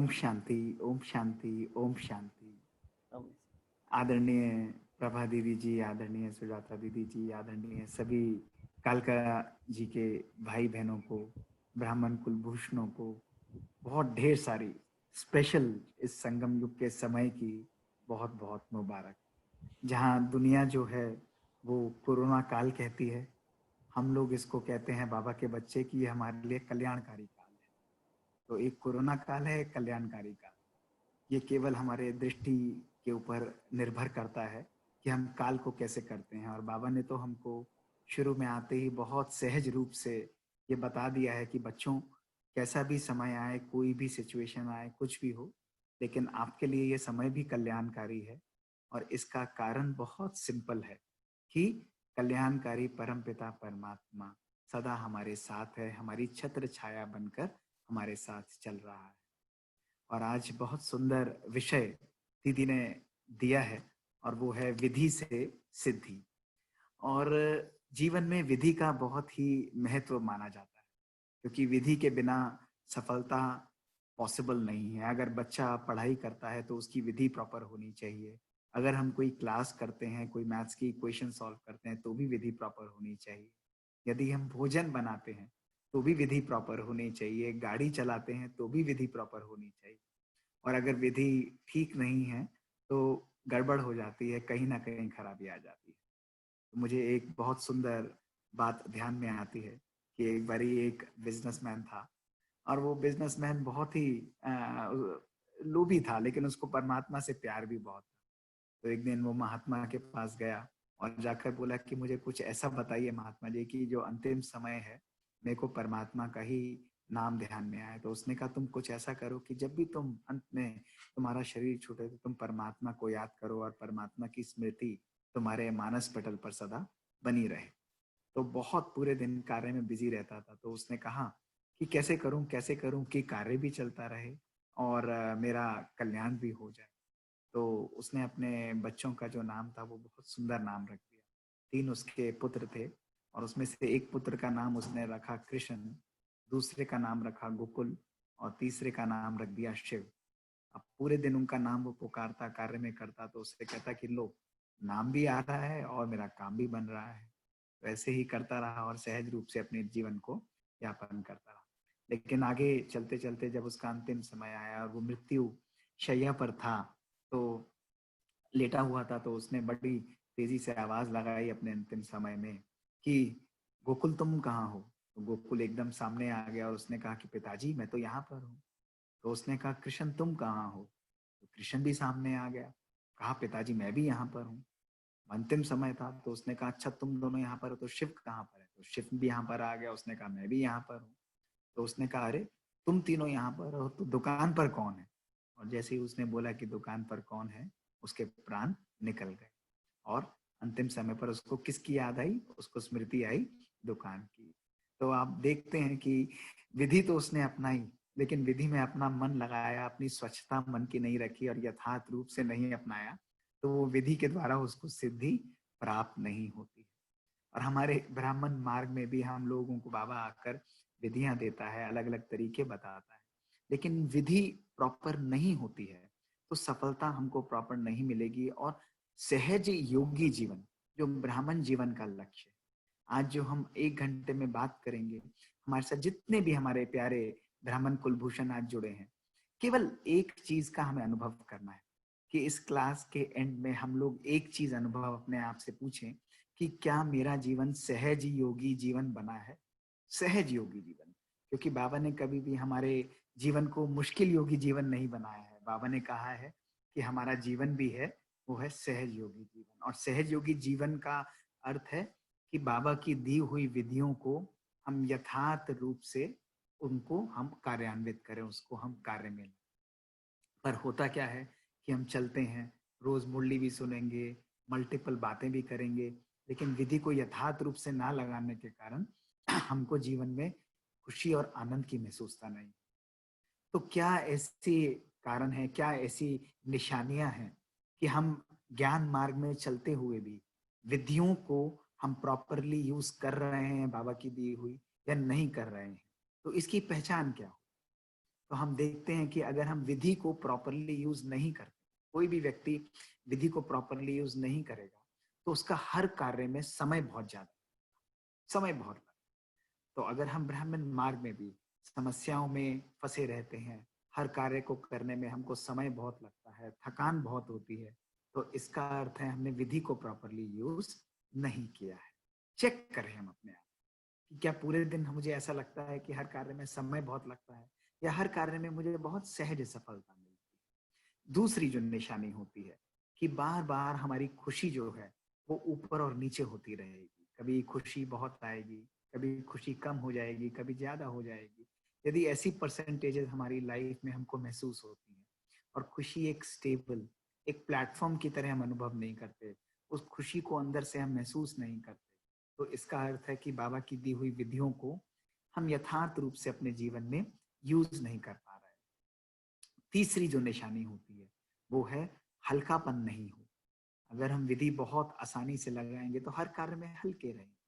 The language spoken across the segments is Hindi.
ओम शांति, ओम शांति, ओम शांति। हम आदरणीय प्रभा दीदी जी, आदरणीय सुजाता दीदी जी, आदरणीय सभी कालका जी के भाई बहनों को, ब्राह्मण कुलभूषणों को बहुत ढेर सारी स्पेशल इस संगम युग के समय की बहुत बहुत मुबारक। जहाँ दुनिया जो है वो कोरोना काल कहती है, हम लोग इसको कहते हैं बाबा के बच्चे कि ये हमारे लिए कल्याणकारी काल है। तो एक कोरोना काल है, एक कल्याणकारी काल। ये केवल हमारे दृष्टि के ऊपर निर्भर करता है कि हम काल को कैसे करते हैं। और बाबा ने तो हमको शुरू में आते ही बहुत सहज रूप से ये बता दिया है कि बच्चों, कैसा भी समय आए, कोई भी सिचुएशन आए, कुछ भी हो, लेकिन आपके लिए ये समय भी कल्याणकारी है। और इसका कारण बहुत सिंपल है कि कल्याणकारी परमपिता परमात्मा सदा हमारे साथ है, हमारी छत्र छाया बनकर हमारे साथ चल रहा है। और आज बहुत सुंदर विषय दीदी ने दिया है, और वो है विधि से सिद्धि। और जीवन में विधि का बहुत ही महत्व माना जाता है, क्योंकि विधि के बिना सफलता पॉसिबल नहीं है। अगर बच्चा पढ़ाई करता है तो उसकी विधि प्रॉपर होनी चाहिए। अगर हम कोई क्लास करते हैं, कोई मैथ्स की इक्वेशन सॉल्व करते हैं, तो भी विधि प्रॉपर होनी चाहिए। यदि हम भोजन बनाते हैं तो भी विधि प्रॉपर होनी चाहिए। गाड़ी चलाते हैं तो भी विधि प्रॉपर होनी चाहिए। और अगर विधि ठीक नहीं है तो गड़बड़ हो जाती है, कहीं ना कहीं खराबी आ जाती है। तो मुझे एक बहुत सुंदर बात ध्यान में आती है कि एक बारी एक बिजनेसमैन था, और वो बिजनेसमैन बहुत ही लोभी था, लेकिन उसको परमात्मा से प्यार भी बहुत था। तो एक दिन वो महात्मा के पास गया और जाकर बोला कि मुझे कुछ ऐसा बताइए महात्मा जी कि जो अंतिम समय है, मेरे को परमात्मा का ही नाम ध्यान में आए। तो उसने कहा, तुम कुछ ऐसा करो कि जब भी तुम अंत में तुम्हारा शरीर छूटे तो तुम परमात्मा को याद करो, और परमात्मा की स्मृति तुम्हारे मानस पटल पर सदा बनी रहे। तो बहुत पूरे दिन कार्य में बिजी रहता था। तो उसने कहा कि कैसे करूं कि कार्य भी चलता रहे और मेरा कल्याण भी हो जाए। तो उसने अपने बच्चों का जो नाम था वो बहुत सुंदर नाम रख दिया। 3 उसके पुत्र थे, और उसमें से एक पुत्र का नाम उसने रखा कृष्ण, दूसरे का नाम रखा गोकुल, और तीसरे का नाम रख दिया शिव। अब पूरे दिन उनका नाम वो पुकारता, कार्य में करता, तो उससे कहता कि लो, नाम भी आ रहा है और मेरा काम भी बन रहा है। वैसे ही करता रहा और सहज रूप से अपने जीवन को यापन करता रहा। लेकिन आगे चलते चलते जब उसका अंतिम समय आया और वो मृत्यु शैया पर था, तो लेटा हुआ था, तो उसने बड़ी तेजी से आवाज लगाई अपने अंतिम समय में कि गोकुल तुम कहाँ हो। तो गोकुल एकदम सामने आ गया और उसने कहा कि पिताजी मैं तो यहाँ पर हूँ। तो उसने कहा कृष्ण तुम कहाँ हो। तो कृष्ण भी सामने आ गया, कहा पिताजी मैं भी यहाँ पर हूँ। अंतिम समय था, तो उसने कहा अच्छा तुम दोनों यहाँ पर हो, तो शिव कहाँ पर है। तो शिव भी यहाँ पर आ गया, उसने कहा मैं भी यहाँ पर हूँ। तो उसने कहा अरे तुम तीनों यहाँ पर हो, तो दुकान पर कौन है। और जैसे ही उसने बोला कि दुकान पर कौन है, उसके प्राण निकल गए। और अंतिम समय पर उसको किसकी याद आई, उसको स्मृति आई दुकान की। तो आप देखते हैं कि विधि तो उसने अपनाई, लेकिन विधि में अपना मन लगाया, अपनी स्वच्छता मन की नहीं रखी और यथार्थ रूप से नहीं अपनाया, तो वो विधि के द्वारा उसको सिद्धि प्राप्त नहीं होती। और हमारे ब्राह्मण मार्ग में भी हम लोगों को बाबा आकर विधियां देता है, अलग अलग तरीके बताता है, लेकिन विधि प्रॉपर नहीं होती है तो सफलता हमको प्रॉपर नहीं मिलेगी। और सहज योगी जीवन जो ब्राह्मण जीवन का लक्ष्य है, आज जो हम 1 घंटे में बात करेंगे, हमारे साथ जितने भी हमारे प्यारे ब्राह्मण कुलभूषण आज जुड़े हैं, केवल एक चीज का हमें अनुभव करना है कि इस क्लास के एंड में हम लोग एक चीज अनुभव अपने आप से पूछें कि क्या मेरा जीवन सहज योगी जीवन बना है। सहज योगी जीवन, क्योंकि बाबा ने कभी भी हमारे जीवन को मुश्किल योगी जीवन नहीं बनाया है। बाबा ने कहा है कि हमारा जीवन भी है, वो है सहज योगी जीवन। और सहज योगी जीवन का अर्थ है कि बाबा की दी हुई विधियों को हम यथार्थ रूप से उनको हम कार्यान्वित करें, उसको हम कार्य में लाएं। पर होता क्या है कि हम चलते हैं, रोज मुरली भी सुनेंगे, मल्टीपल बातें भी करेंगे, लेकिन विधि को यथार्थ रूप से ना लगाने के कारण हमको जीवन में खुशी और आनंद की महसूसता नहीं। तो क्या ऐसी कारण है, क्या ऐसी निशानियां हैं कि हम ज्ञान मार्ग में चलते हुए भी विधियों को हम प्रॉपरली यूज कर रहे हैं बाबा की दी हुई, या नहीं कर रहे हैं। तो इसकी पहचान क्या हो। तो हम देखते हैं कि अगर हम विधि को प्रॉपरली यूज नहीं करते, कोई भी व्यक्ति विधि को प्रॉपरली यूज नहीं करेगा, तो उसका हर कार्य में समय बहुत ज्यादा, समय बहुत लगता है। तो अगर हम ब्राह्मण मार्ग में भी समस्याओं में फंसे रहते हैं, हर कार्य को करने में हमको समय बहुत लगता है, थकान बहुत होती है, तो इसका अर्थ है हमने विधि को प्रॉपरली यूज नहीं किया है। चेक करें हम अपने आप कि क्या पूरे दिन मुझे ऐसा लगता है कि हर कार्य में समय बहुत लगता है, या हर कार्य में मुझे बहुत सहज सफलता मिलती है। दूसरी जो निशानी होती है कि बार बार हमारी खुशी जो है वो ऊपर और नीचे होती रहेगी, कभी खुशी बहुत आएगी, कभी खुशी कम हो जाएगी, कभी ज्यादा हो जाएगी। यदि ऐसी परसेंटेजेस हमारी लाइफ में हमको महसूस होती है और खुशी एक स्टेबल, एक प्लेटफॉर्म की तरह हम अनुभव नहीं करते, उस खुशी को अंदर से हम महसूस नहीं करते, तो इसका अर्थ है कि बाबा की दी हुई विधियों को हम यथार्थ रूप से अपने जीवन में यूज नहीं कर पा रहे। तीसरी जो निशानी होती है वो है हल्कापन नहीं हो। अगर हम विधि बहुत आसानी से लगाएंगे तो हर कार्य में हल्के रहेंगे।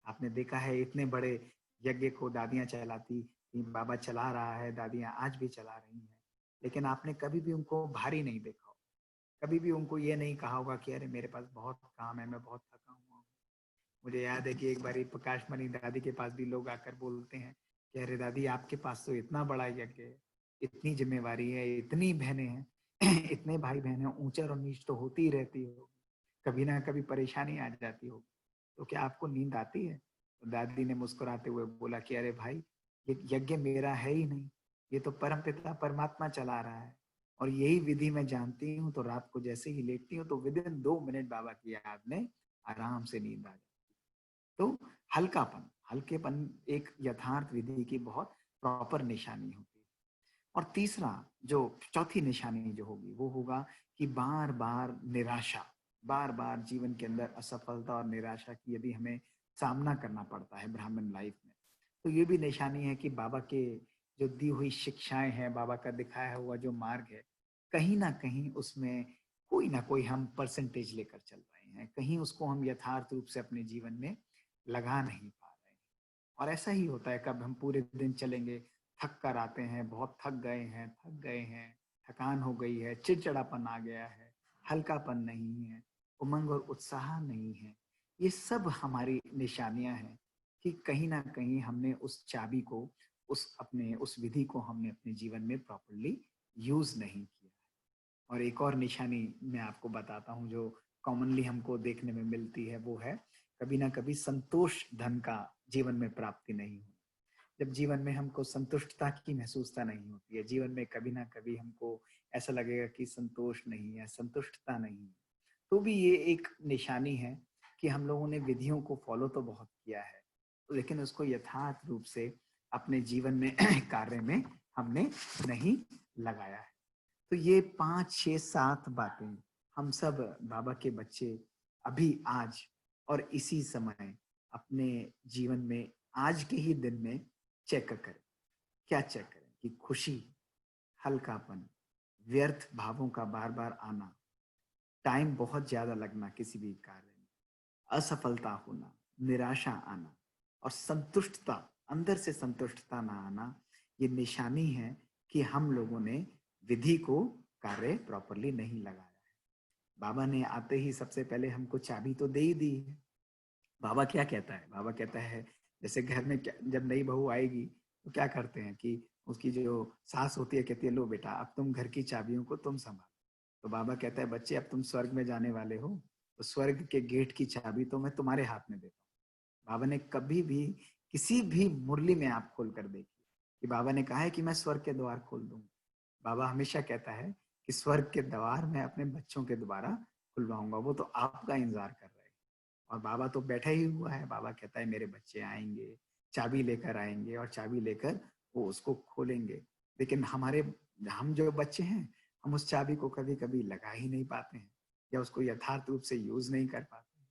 आपने देखा है इतने बड़े यज्ञ को दादियां चलाती थी, बाबा चला रहा है, दादियां आज भी चला रही हैं, लेकिन आपने कभी भी उनको भारी नहीं देखा हो, कभी भी उनको ये नहीं कहा होगा कि अरे मेरे पास बहुत काम है, मैं बहुत थका हुआ हूँ। मुझे याद है कि एक बार प्रकाश मणि दादी के पास भी लोग आकर बोलते हैं कि अरे दादी आपके पास तो इतना बड़ा यज्ञ है, इतनी जिम्मेवारी है, इतनी बहनें हैं, इतने भाई बहन हैं, ऊंचा और नीच तो होती ही रहती हो, कभी ना कभी परेशानी आ जाती होगी, तो क्या आपको नींद आती है? तो दादी ने मुस्कुराते हुए बोला कि अरे भाई, ये यज्ञ मेरा है ही नहीं, ये तो परमपिता परमात्मा चला रहा है, और यही विधि मैं जानती हूँ, तो रात को जैसे ही लेटती हूँ तो विद इन 2 मिनट बाबा की याद में आराम से नींद आ जाती। तो हल्कापन, हल्केपन एक यथार्थ विधि की बहुत प्रॉपर निशानी होती है। और तीसरा जो चौथी निशानी जो होगी वो होगा कि बार बार निराशा, बार बार जीवन के अंदर असफलता और निराशा की यदि हमें सामना करना पड़ता है ब्राह्मण लाइफ में, तो ये भी निशानी है कि बाबा के जो दी हुई शिक्षाएं हैं, बाबा का दिखाया हुआ जो मार्ग है, कहीं ना कहीं उसमें कोई ना कोई हम परसेंटेज लेकर चल रहे हैं, कहीं उसको हम यथार्थ रूप से अपने जीवन में लगा नहीं पा रहे हैं। और ऐसा ही होता है, कब हम पूरे दिन चलेंगे, थक कर आते हैं, बहुत थक गए हैं, थकान हो गई है, चिड़चिड़ापन आ गया है, हल्कापन नहीं है, उमंग और उत्साह नहीं है। ये सब हमारी निशानियां हैं कि कहीं ना कहीं हमने उस चाबी को, उस विधि को हमने अपने जीवन में प्रॉपरली यूज नहीं किया। और एक और निशानी मैं आपको बताता हूँ जो कॉमनली हमको देखने में मिलती है, वो है कभी ना कभी संतोष धन का जीवन में प्राप्ति नहीं हो। जब जीवन में हमको संतुष्टता की महसूसता नहीं होती है, जीवन में कभी ना कभी हमको ऐसा लगेगा कि संतोष नहीं है, संतुष्टता नहीं है, तो भी ये एक निशानी है कि हम लोगों ने विधियों को फॉलो तो बहुत किया है, लेकिन उसको यथार्थ रूप से अपने जीवन में कार्य में हमने नहीं लगाया है। तो ये 5 6 7 बातें हम सब बाबा के बच्चे अभी आज और इसी समय अपने जीवन में आज के ही दिन में चेक करें। क्या चेक करें? कि खुशी, हल्कापन, व्यर्थ भावों का बार बार आना, टाइम बहुत ज्यादा लगना किसी भी कार्य में, असफलता होना, निराशा आना और संतुष्टता, अंदर से संतुष्टता ना आना, ये निशानी है कि हम लोगों ने विधि को कार्य प्रॉपरली नहीं लगाया है। बाबा ने आते ही सबसे पहले हमको चाबी तो दे ही दी है। बाबा क्या कहता है? बाबा कहता है जैसे घर में जब नई बहू आएगी तो क्या करते हैं कि उसकी जो सास होती है कहती है लो बेटा अब तुम घर की चाबियों को तुम संभालो। तो बाबा कहता है बच्चे अब तुम स्वर्ग में जाने वाले हो, तो स्वर्ग के गेट की चाबी तो मैं तुम्हारे हाथ में देता हूँ। बाबा ने कभी भी किसी भी मुरली में आप खोल कर देखिए कि बाबा ने कहा है कि मैं स्वर्ग के द्वार खोल दूंगा। बाबा हमेशा कहता है कि स्वर्ग के द्वार मैं अपने बच्चों के द्वारा खुलवाऊंगा, वो तो आपका इंतजार कर रहे हैं। और बाबा तो बैठा ही हुआ है, बाबा कहता है मेरे बच्चे आएंगे, चाबी लेकर आएंगे और चाबी लेकर वो उसको खोलेंगे। लेकिन हम जो बच्चे हैं, हम उस चाबी को कभी कभी लगा ही नहीं पाते हैं या उसको यथार्थ रूप से यूज नहीं कर पाते हैं।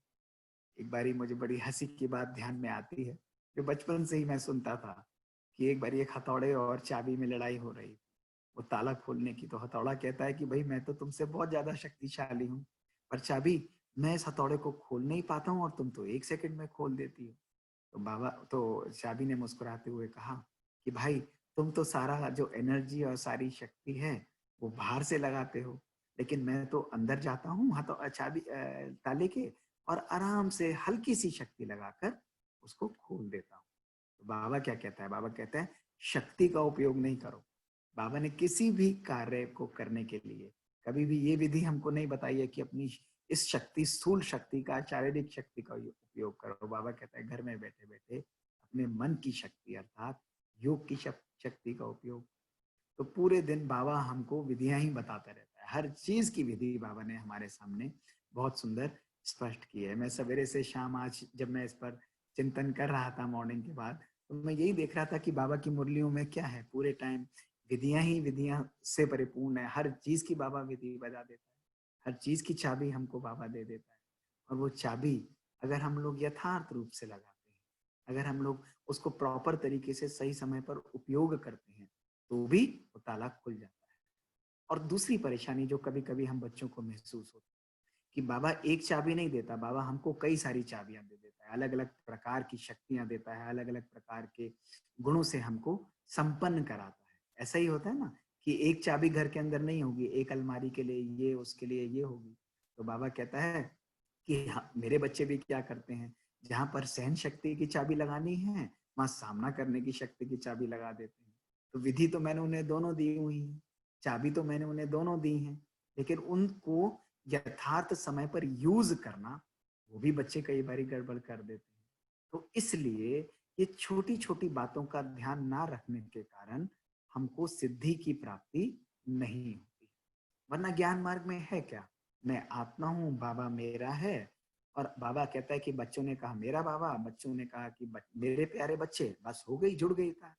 एक बारी मुझे बड़ी हंसी की बात ध्यान में आती है, जो बचपन से ही मैं सुनता था कि एक बारी एक हथौड़े और चाबी में लड़ाई हो रही, वो ताला खोलने की। तो हथौड़ा कहता है कि भाई मैं तो तुमसे बहुत ज्यादा शक्तिशाली हूँ, पर चाबी, मैं इस हथौड़े को खोल नहीं पाता हूँ और तुम तो 1 सेकंड में खोल देती हो। तो चाबी ने मुस्कुराते हुए कहा कि भाई तुम तो सारा जो एनर्जी और सारी शक्ति है वो बाहर से लगाते हो, लेकिन मैं तो अंदर जाता हूँ हाथों चाबी ताले के, और आराम से हल्की सी शक्ति लगाकर उसको खोल देता हूँ। तो बाबा क्या कहता है? बाबा कहता है शक्ति का उपयोग नहीं करो। बाबा ने किसी भी कार्य को करने के लिए कभी भी ये विधि हमको नहीं बताई है कि अपनी इस शक्ति, स्थूल शक्ति का, शारीरिक शक्ति का उपयोग करो। बाबा कहता है घर में बैठे बैठे अपने मन की शक्ति अर्थात योग की शक्ति का उपयोग। तो पूरे दिन बाबा हमको विधियां ही बताता रहता है। हर चीज की विधि बाबा ने हमारे सामने बहुत सुंदर स्पष्ट की है। मैं सवेरे से शाम आज जब मैं इस पर चिंतन कर रहा था मॉर्निंग के बाद, तो मैं यही देख रहा था कि बाबा की मुरलियों में क्या है, पूरे टाइम विधियां ही विधियां से परिपूर्ण है। हर चीज की बाबा विधि बजा देता है, हर चीज की चाबी हमको बाबा दे देता है। और वो चाबी अगर हम लोग यथार्थ रूप से लगाते हैं, अगर हम लोग उसको प्रॉपर तरीके से सही समय पर उपयोग करते हैं, तो भी वो ताला खुल जाता है। और दूसरी परेशानी जो कभी कभी हम बच्चों को महसूस होती है कि बाबा एक चाबी नहीं देता, बाबा हमको कई सारी चाबियां दे देता है, अलग अलग प्रकार की शक्तियां देता है, अलग अलग प्रकार के गुणों से हमको संपन्न कराता है। ऐसा ही होता है ना कि एक चाबी घर के अंदर नहीं होगी, एक अलमारी के लिए ये, उसके लिए ये होगी। तो बाबा कहता है कि हाँ, मेरे बच्चे भी क्या करते हैं, जहां पर सहन शक्ति की चाबी लगानी है वहां सामना करने की शक्ति की चाबी लगा देते हैं। तो विधि तो मैंने उन्हें दोनों दी हुई है, चाबी तो मैंने उन्हें दोनों दी है, लेकिन उनको यथार्थ समय पर यूज करना वो भी बच्चे कई बार गड़बड़ कर देते हैं। तो इसलिए ये छोटी छोटी बातों का ध्यान ना रखने के कारण हमको सिद्धि की प्राप्ति नहीं होती। वरना ज्ञान मार्ग में है क्या, मैं आत्मा हूँ, बाबा मेरा है। और बाबा कहता है कि बच्चों ने कहा मेरा बाबा, बच्चों ने कहा कि मेरे प्यारे बच्चे, बस हो गई, जुड़ गई था।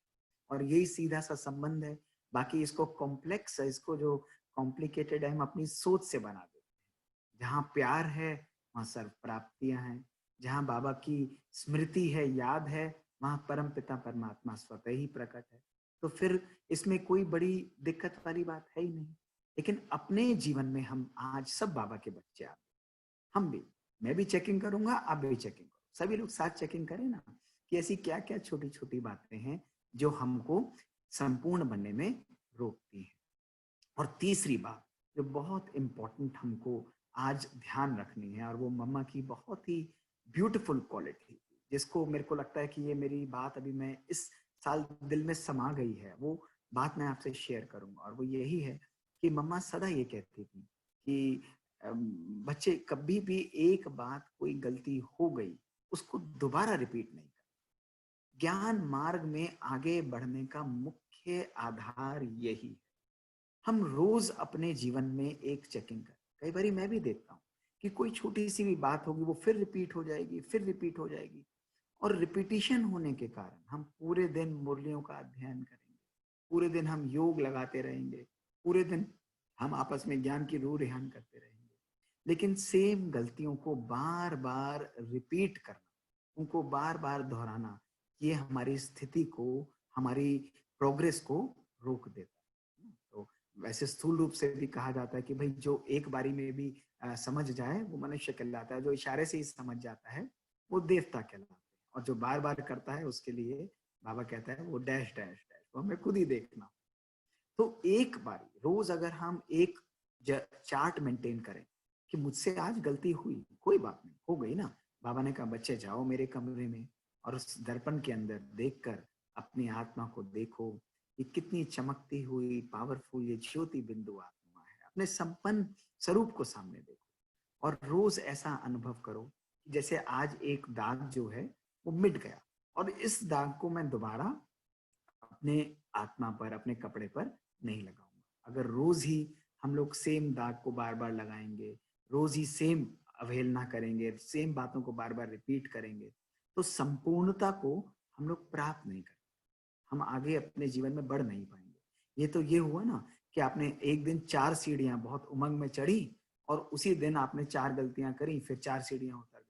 और यही सीधा सा संबंध है। बाकी इसको कॉम्प्लेक्स है, इसको जो कॉम्प्लिकेटेड है हम अपनी सोच से बना देते हैं। जहाँ प्यार है वहाँ सर्व प्राप्तियां हैं, जहाँ बाबा की स्मृति है, याद है, वहाँ परम पिता परमात्मा स्वतः ही प्रकट है। तो फिर इसमें कोई बड़ी दिक्कत वाली बात है ही नहीं। लेकिन अपने जीवन में हम आज सब बाबा के बच्चे, आप हम भी, मैं भी चेकिंग करूंगा, आप भी चेकिंग करो, सभी लोग साथ चेकिंग करें ना कि ऐसी क्या क्या छोटी छोटी बातें हैं जो हमको संपूर्ण बनने में रोकती हैं। और तीसरी बात जो बहुत इंपॉर्टेंट हमको आज ध्यान रखनी है, और वो मम्मा की बहुत ही ब्यूटीफुल क्वालिटी, जिसको मेरे को लगता है कि ये मेरी बात अभी मैं इस साल दिल में समा गई है, वो बात मैं आपसे शेयर करूंगा। और वो यही है कि मम्मा सदा ये कहती थी कि बच्चे कभी भी एक बात कोई गलती हो गई उसको दोबारा रिपीट नहीं कर। ज्ञान मार्ग में आगे बढ़ने का मुख्य आधार यही है। हम रोज अपने जीवन में एक चेकिंग करें। कई बार मैं भी देखता हूँ कि कोई छोटी सी भी बात होगी वो फिर रिपीट हो जाएगी, फिर रिपीट हो जाएगी। और रिपीटिशन होने के कारण हम पूरे दिन मुरलियों का अध्ययन करेंगे, पूरे दिन हम योग लगाते रहेंगे, पूरे दिन हम आपस में ज्ञान की रूह रेहान करते रहेंगे, लेकिन सेम गलतियों को बार बार रिपीट करना, उनको बार बार दोहराना, ये हमारी स्थिति को, हमारी प्रोग्रेस को रोक देता है। तो वैसे स्थूल रूप से भी कहा जाता है कि भाई जो एक बारी में भी समझ जाए वो मनुष्य कहलाता है, जो इशारे से ही समझ जाता है वो देवता कहलाता है, और जो बार बार करता है उसके लिए बाबा कहता है वो डैश डैश डैश, वो हमें खुद ही देखना। तो एक बारी रोज अगर हम एक चार्ट मेंटेन करें कि मुझसे आज गलती हुई, कोई बात नहीं, हो गई ना। बाबा ने कहा बच्चे जाओ मेरे कमरे में और उस दर्पण के अंदर देखकर अपनी आत्मा को देखो, ये कितनी चमकती हुई पावरफुल ये ज्योति बिंदु आत्मा है, अपने संपन्न स्वरूप को सामने देखो। और रोज ऐसा अनुभव करो जैसे आज एक दाग जो है वो मिट गया, और इस दाग को मैं दोबारा अपने आत्मा पर, अपने कपड़े पर नहीं लगाऊंगा। अगर रोज ही हम लोग सेम दाग को बार बार लगाएंगे, रोज ही सेम अवहेलना करेंगे, सेम बातों को बार बार रिपीट करेंगे, तो संपूर्णता को हम लोग प्राप्त नहीं करेंगे, हम आगे अपने जीवन में बढ़ नहीं पाएंगे। ये तो ये हुआ ना कि आपने एक दिन 4 सीढ़ियां बहुत उमंग में चढ़ी, और उसी दिन आपने 4 गलतियां करी, फिर 4 सीढ़ियां उतर गई।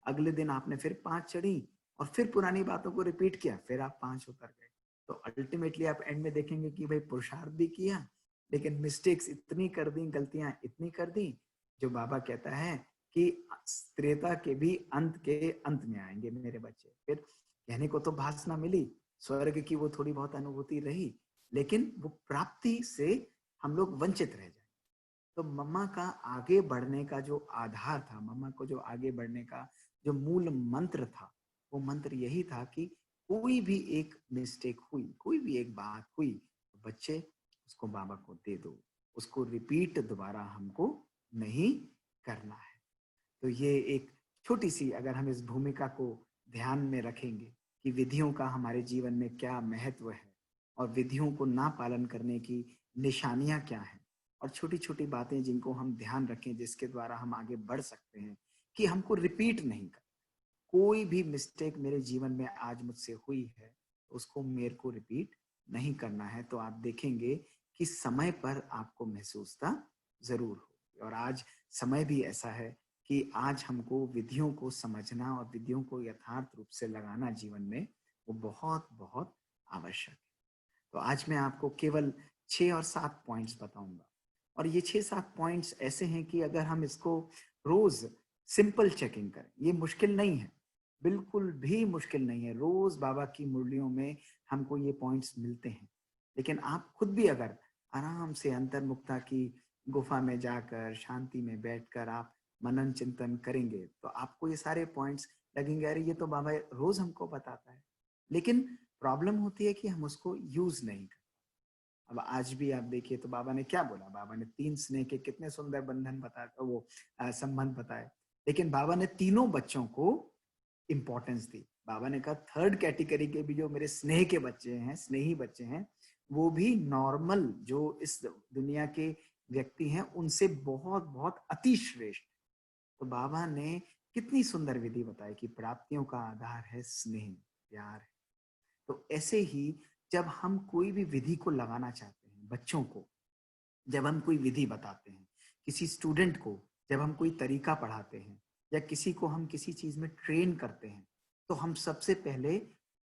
अगले दिन आपने फिर 5 चढ़ी और फिर पुरानी बातों को रिपीट किया, फिर आप 5 उतर गए। तो अल्टीमेटली आप एंड में देखेंगे कि भाई पुरुषार्थ भी किया, लेकिन मिस्टेक्स इतनी कर दी, गलतियां इतनी कर दी, जो बाबा कहता है कि त्रेता के भी अंत के अंत में आएंगे मेरे बच्चे। फिर कहने को तो भाषणा मिली, स्वर्ग की वो थोड़ी बहुत अनुभूति रही, लेकिन वो प्राप्ति से हम लोग वंचित रह जाए। तो मम्मा का आगे बढ़ने का जो आधार था, मम्मा को जो आगे बढ़ने का जो मूल मंत्र था, वो मंत्र यही था कि कोई भी एक मिस्टेक हुई, कोई भी एक बात हुई, तो बच्चे उसको बाबा को दे दो, उसको रिपीट दोबारा हमको नहीं करना है। तो ये एक छोटी सी, अगर हम इस भूमिका को ध्यान में रखेंगे कि विधियों का हमारे जीवन में क्या महत्व है और विधियों को ना पालन करने की निशानियां क्या हैं, और छोटी छोटी बातें जिनको हम ध्यान रखें जिसके द्वारा हम आगे बढ़ सकते हैं कि हमको रिपीट नहीं करना। कोई भी मिस्टेक मेरे जीवन में आज मुझसे हुई है, उसको मेरे को रिपीट नहीं करना है। तो आप देखेंगे कि समय पर आपको महसूसता जरूर हो। और आज समय भी ऐसा है कि आज हमको विधियों को समझना और विधियों को यथार्थ रूप से लगाना जीवन में, वो बहुत बहुत आवश्यक है। तो आज मैं आपको केवल 6 और 7 पॉइंट्स बताऊंगा, और ये 6-7 पॉइंट्स ऐसे हैं कि अगर हम इसको रोज सिंपल चेकिंग करें, ये मुश्किल नहीं है, बिल्कुल भी मुश्किल नहीं है। रोज बाबा की मुरलियों में हमको ये पॉइंट्स मिलते हैं, लेकिन आप खुद भी अगर आराम से अंतर्मुक्ता की गुफा में जाकर शांति में बैठकर आप मनन चिंतन करेंगे, तो आपको ये सारे पॉइंट्स लगेंगे, अरे ये तो बाबा रोज हमको बताता है। लेकिन प्रॉब्लम होती है कि हम उसको यूज नहीं करते। अब आज भी आप देखिए तो बाबा ने क्या बोला, बाबा ने 3 स्नेह के कितने सुंदर बंधन बताए, वो संबंध बताए, लेकिन बाबा ने तीनों बच्चों को इंपॉर्टेंस दी। बाबा ने कहा थर्ड कैटेगरी के भी जो मेरे स्नेह के बच्चे हैं, स्नेही बच्चे हैं, वो भी नॉर्मल जो इस दुनिया के व्यक्ति हैं उनसे बहुत बहुत अति श्रेष्ठ। तो बाबा ने कितनी सुंदर विधि बताई कि प्राप्तियों का आधार है स्नेह, प्यार है। तो ऐसे ही जब हम कोई भी विधि को लगाना चाहते हैं, बच्चों को जब हम कोई विधि बताते हैं, किसी स्टूडेंट को जब हम कोई तरीका पढ़ाते हैं, या किसी को हम किसी चीज में ट्रेन करते हैं, तो हम सबसे पहले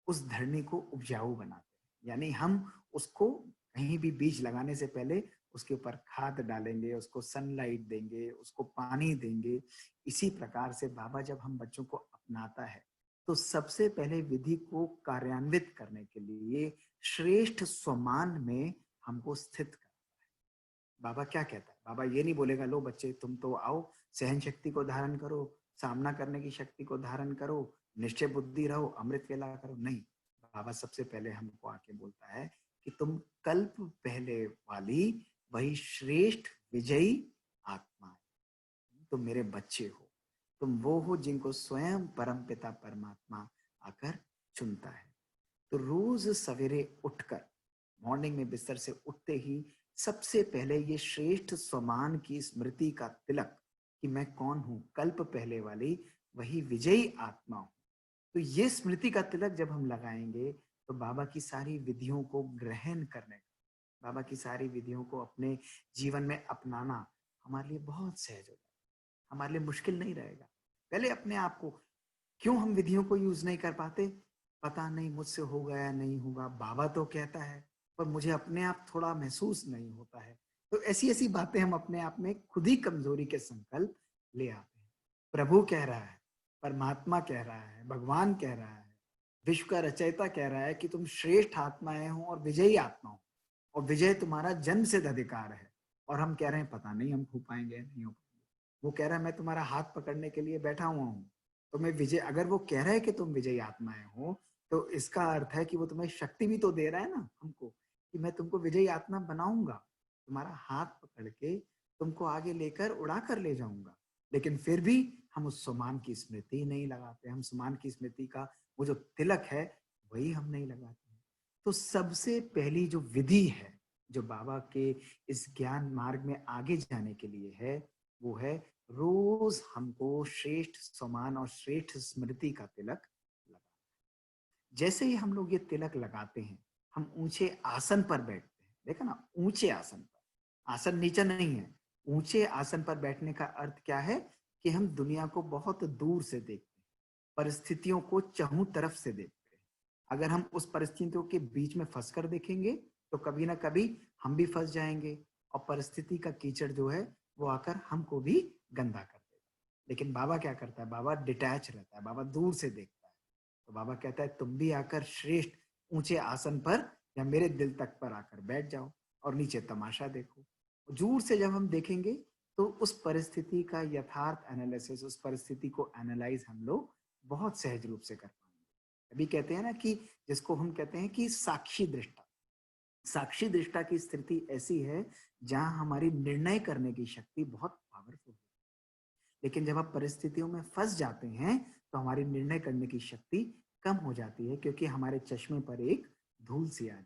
उस धरनी को उपजाऊ बनाते हैं। यानी हम उसको कहीं भी बीज लगाने से पहले उसके ऊपर खाद डालेंगे, उसको सनलाइट देंगे, उसको पानी देंगे। इसी प्रकार से बाबा जब हम बच्चों को अपनाता है, तो सबसे पहले विधि को कार्यान्वित करने के लिए श्रेष्ठ स्वमान में हमको स्थित करता है। बाबा क्या कहता है, बाबा ये नहीं बोलेगा लो बच्चे तुम तो आओ, सहन शक्ति को धारण करो, सामना करने की शक्ति को धारण करो, निश्चय बुद्धि रहो, अमृत वेला करो। नहीं, बाबा सबसे पहले हमको आके बोलता है कि तुम कल्प पहले वाली वही श्रेष्ठ विजयी आत्मा है, तुम मेरे बच्चे हो, तुम वो हो जिनको स्वयं परम पिता परमात्मा आकर चुनता है। तो रोज सवेरे उठकर, मॉर्निंग में बिस्तर से उठते ही सबसे पहले ये श्रेष्ठ स्वमान की स्मृति का तिलक कि मैं कौन हूं, कल्प पहले वाली वही विजयी आत्मा हूं। तो ये स्मृति का तिलक जब हम लगाएंगे, तो बाबा की सारी विधियों को ग्रहण करने का, बाबा की सारी विधियों को अपने जीवन में अपनाना हमारे लिए बहुत सहज हो जाएगा, हमारे लिए मुश्किल नहीं रहेगा। पहले अपने आप को, क्यों हम विधियों को यूज नहीं कर पाते, पता नहीं मुझसे होगा या नहीं होगा, बाबा तो कहता है पर मुझे अपने आप थोड़ा महसूस नहीं होता है। तो ऐसी ऐसी बातें हम अपने आप में खुद ही कमजोरी के संकल्प ले आते हैं। प्रभु कह रहा है, परमात्मा कह रहा है, भगवान कह रहा है, विश्व का रचयिता कह रहा है कि तुम श्रेष्ठ आत्माएं हो और विजयी आत्मा हो, और विजय तुम्हारा जन्म सिद्ध अधिकार है। और हम कह रहे हैं पता नहीं हम हो पाएंगे नहीं हो पाएंगे। वो कह रहा है मैं तुम्हारा हाथ पकड़ने के लिए बैठा हुआ हूँ, तो मैं विजय, अगर वो कह रहा है कि तुम विजयी आत्माएं हो, तो इसका अर्थ है कि वो तुम्हें शक्ति भी तो दे रहा है ना हमको, कि मैं तुमको विजयी आत्मा बनाऊंगा, तुम्हारा हाथ पकड़ के तुमको आगे लेकर उड़ा कर ले जाऊंगा। लेकिन फिर भी हम उस सुमान की स्मृति नहीं लगाते, हम सुमान की स्मृति का वो जो तिलक है वही हम नहीं लगाते हैं। तो सबसे पहली जो विधि है जो बाबा के इस ज्ञान मार्ग में आगे जाने के लिए है, वो है रोज हमको श्रेष्ठ समान और श्रेष्ठ स्मृति का तिलक लगा। जैसे ही हम लोग ये तिलक लगाते हैं, हम ऊंचे आसन पर बैठते हैं। देखा ना, ऊंचे आसन पर, आसन नीचा नहीं है। ऊंचे आसन पर बैठने का अर्थ क्या है कि हम दुनिया को बहुत दूर से देखते हैं, परिस्थितियों को चारों तरफ से देखते हैं। अगर हम उस परिस्थितियों के बीच में फंस कर देखेंगे, तो कभी ना कभी हम भी फंस जाएंगे, और परिस्थिति का कीचड़ जो है वो आकर हमको भी गंदा कर देगा। लेकिन बाबा क्या करता है, बाबा डिटैच रहता है, बाबा दूर से देखता है। तो बाबा कहता है तुम भी आकर श्रेष्ठ ऊंचे आसन पर या मेरे दिल तक पर आकर बैठ जाओ और नीचे तमाशा देखो। दूर से जब हम देखेंगे तो उस परिस्थिति का यथार्थ एनालिसिस, उस परिस्थिति को एनालाइज हम लोग बहुत सहज रूप से कर पाएंगे। अभी कहते हैं ना कि जिसको हम कहते हैं कि साक्षी दृष्टा, साक्षी दृष्टा की स्थिति ऐसी है जहां हमारी निर्णय करने की शक्ति बहुत पावरफुल है। लेकिन जब आप परिस्थितियों में फंस जाते हैं तो हमारी निर्णय करने की शक्ति कम हो जाती है, क्योंकि हमारे चश्मे पर एक धूल सी आ जाती है।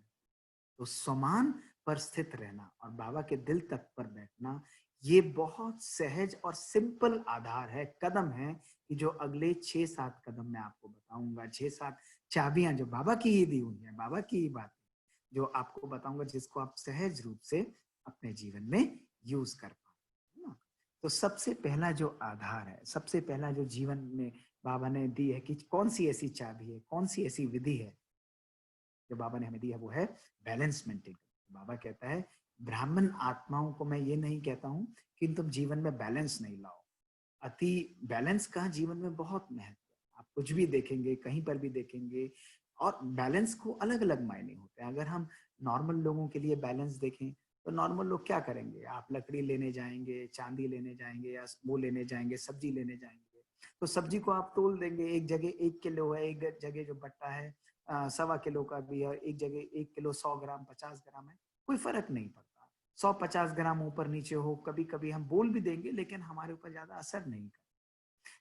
तो समान पर स्थित रहना और बाबा के दिल तक पर बैठना, ये बहुत सहज और सिंपल आधार है, कदम है कि जो अगले 6-7 कदम मैं आपको बताऊंगा, 6-7 चाबियां जो बाबा की ही दी हुई है, बाबा की ही बात जो आपको बताऊंगा, जिसको आप सहज रूप से अपने जीवन में यूज कर पाए ना। तो सबसे पहला जो आधार है, सबसे पहला जो जीवन में बाबा ने दी है कि कौन सी ऐसी चाबी है, कौन सी ऐसी विधि है जो बाबा ने हमें दी है, वो है बैलेंस मेंटेन। बाबा कहता है ब्राह्मण आत्माओं को मैं ये नहीं कहता हूं कि तुम जीवन में बैलेंस नहीं लाओ। अति बैलेंस का जीवन में बहुत महत्व है। आप कुछ भी देखेंगे, कहीं पर भी देखेंगे, और बैलेंस को अलग अलग मायने होते हैं। अगर हम नॉर्मल लोगों के लिए बैलेंस देखें तो नॉर्मल लोग क्या करेंगे, आप लकड़ी लेने जाएंगे, चांदी लेने जाएंगे, या वो लेने जाएंगे, सब्जी लेने जाएंगे, तो सब्जी को आप तोल देंगे, एक जगह 1 किलो है, एक जगह जो बट्टा है 1.25 किलो का भी है, एक जगह 1 किलो 100 ग्राम 50 ग्राम है, कोई फर्क नहीं पड़ता। 150 ग्राम ऊपर नीचे हो, कभी कभी हम बोल भी देंगे लेकिन हमारे ऊपर ज्यादा असर नहीं करता।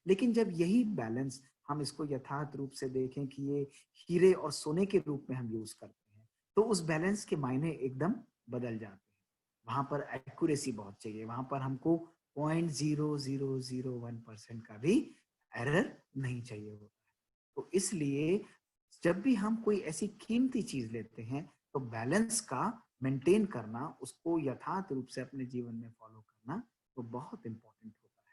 लेकिन जब यही बैलेंस हम इसको यथार्थ रूप से देखें कि ये हीरे और सोने के रूप में हम यूज करते हैं, तो उस बैलेंस के मायने एकदम बदल जाते हैं। वहां पर एक्यूरेसी बहुत चाहिए, वहां पर हमको 0.0001% का भी एरर नहीं चाहिए होता है। तो इसलिए जब भी हम कोई ऐसी कीमती चीज लेते हैं तो बैलेंस का मेंटेन करना, उसको यथार्थ रूप से अपने जीवन में फॉलो करना तो बहुत इंपॉर्टेंट होता है।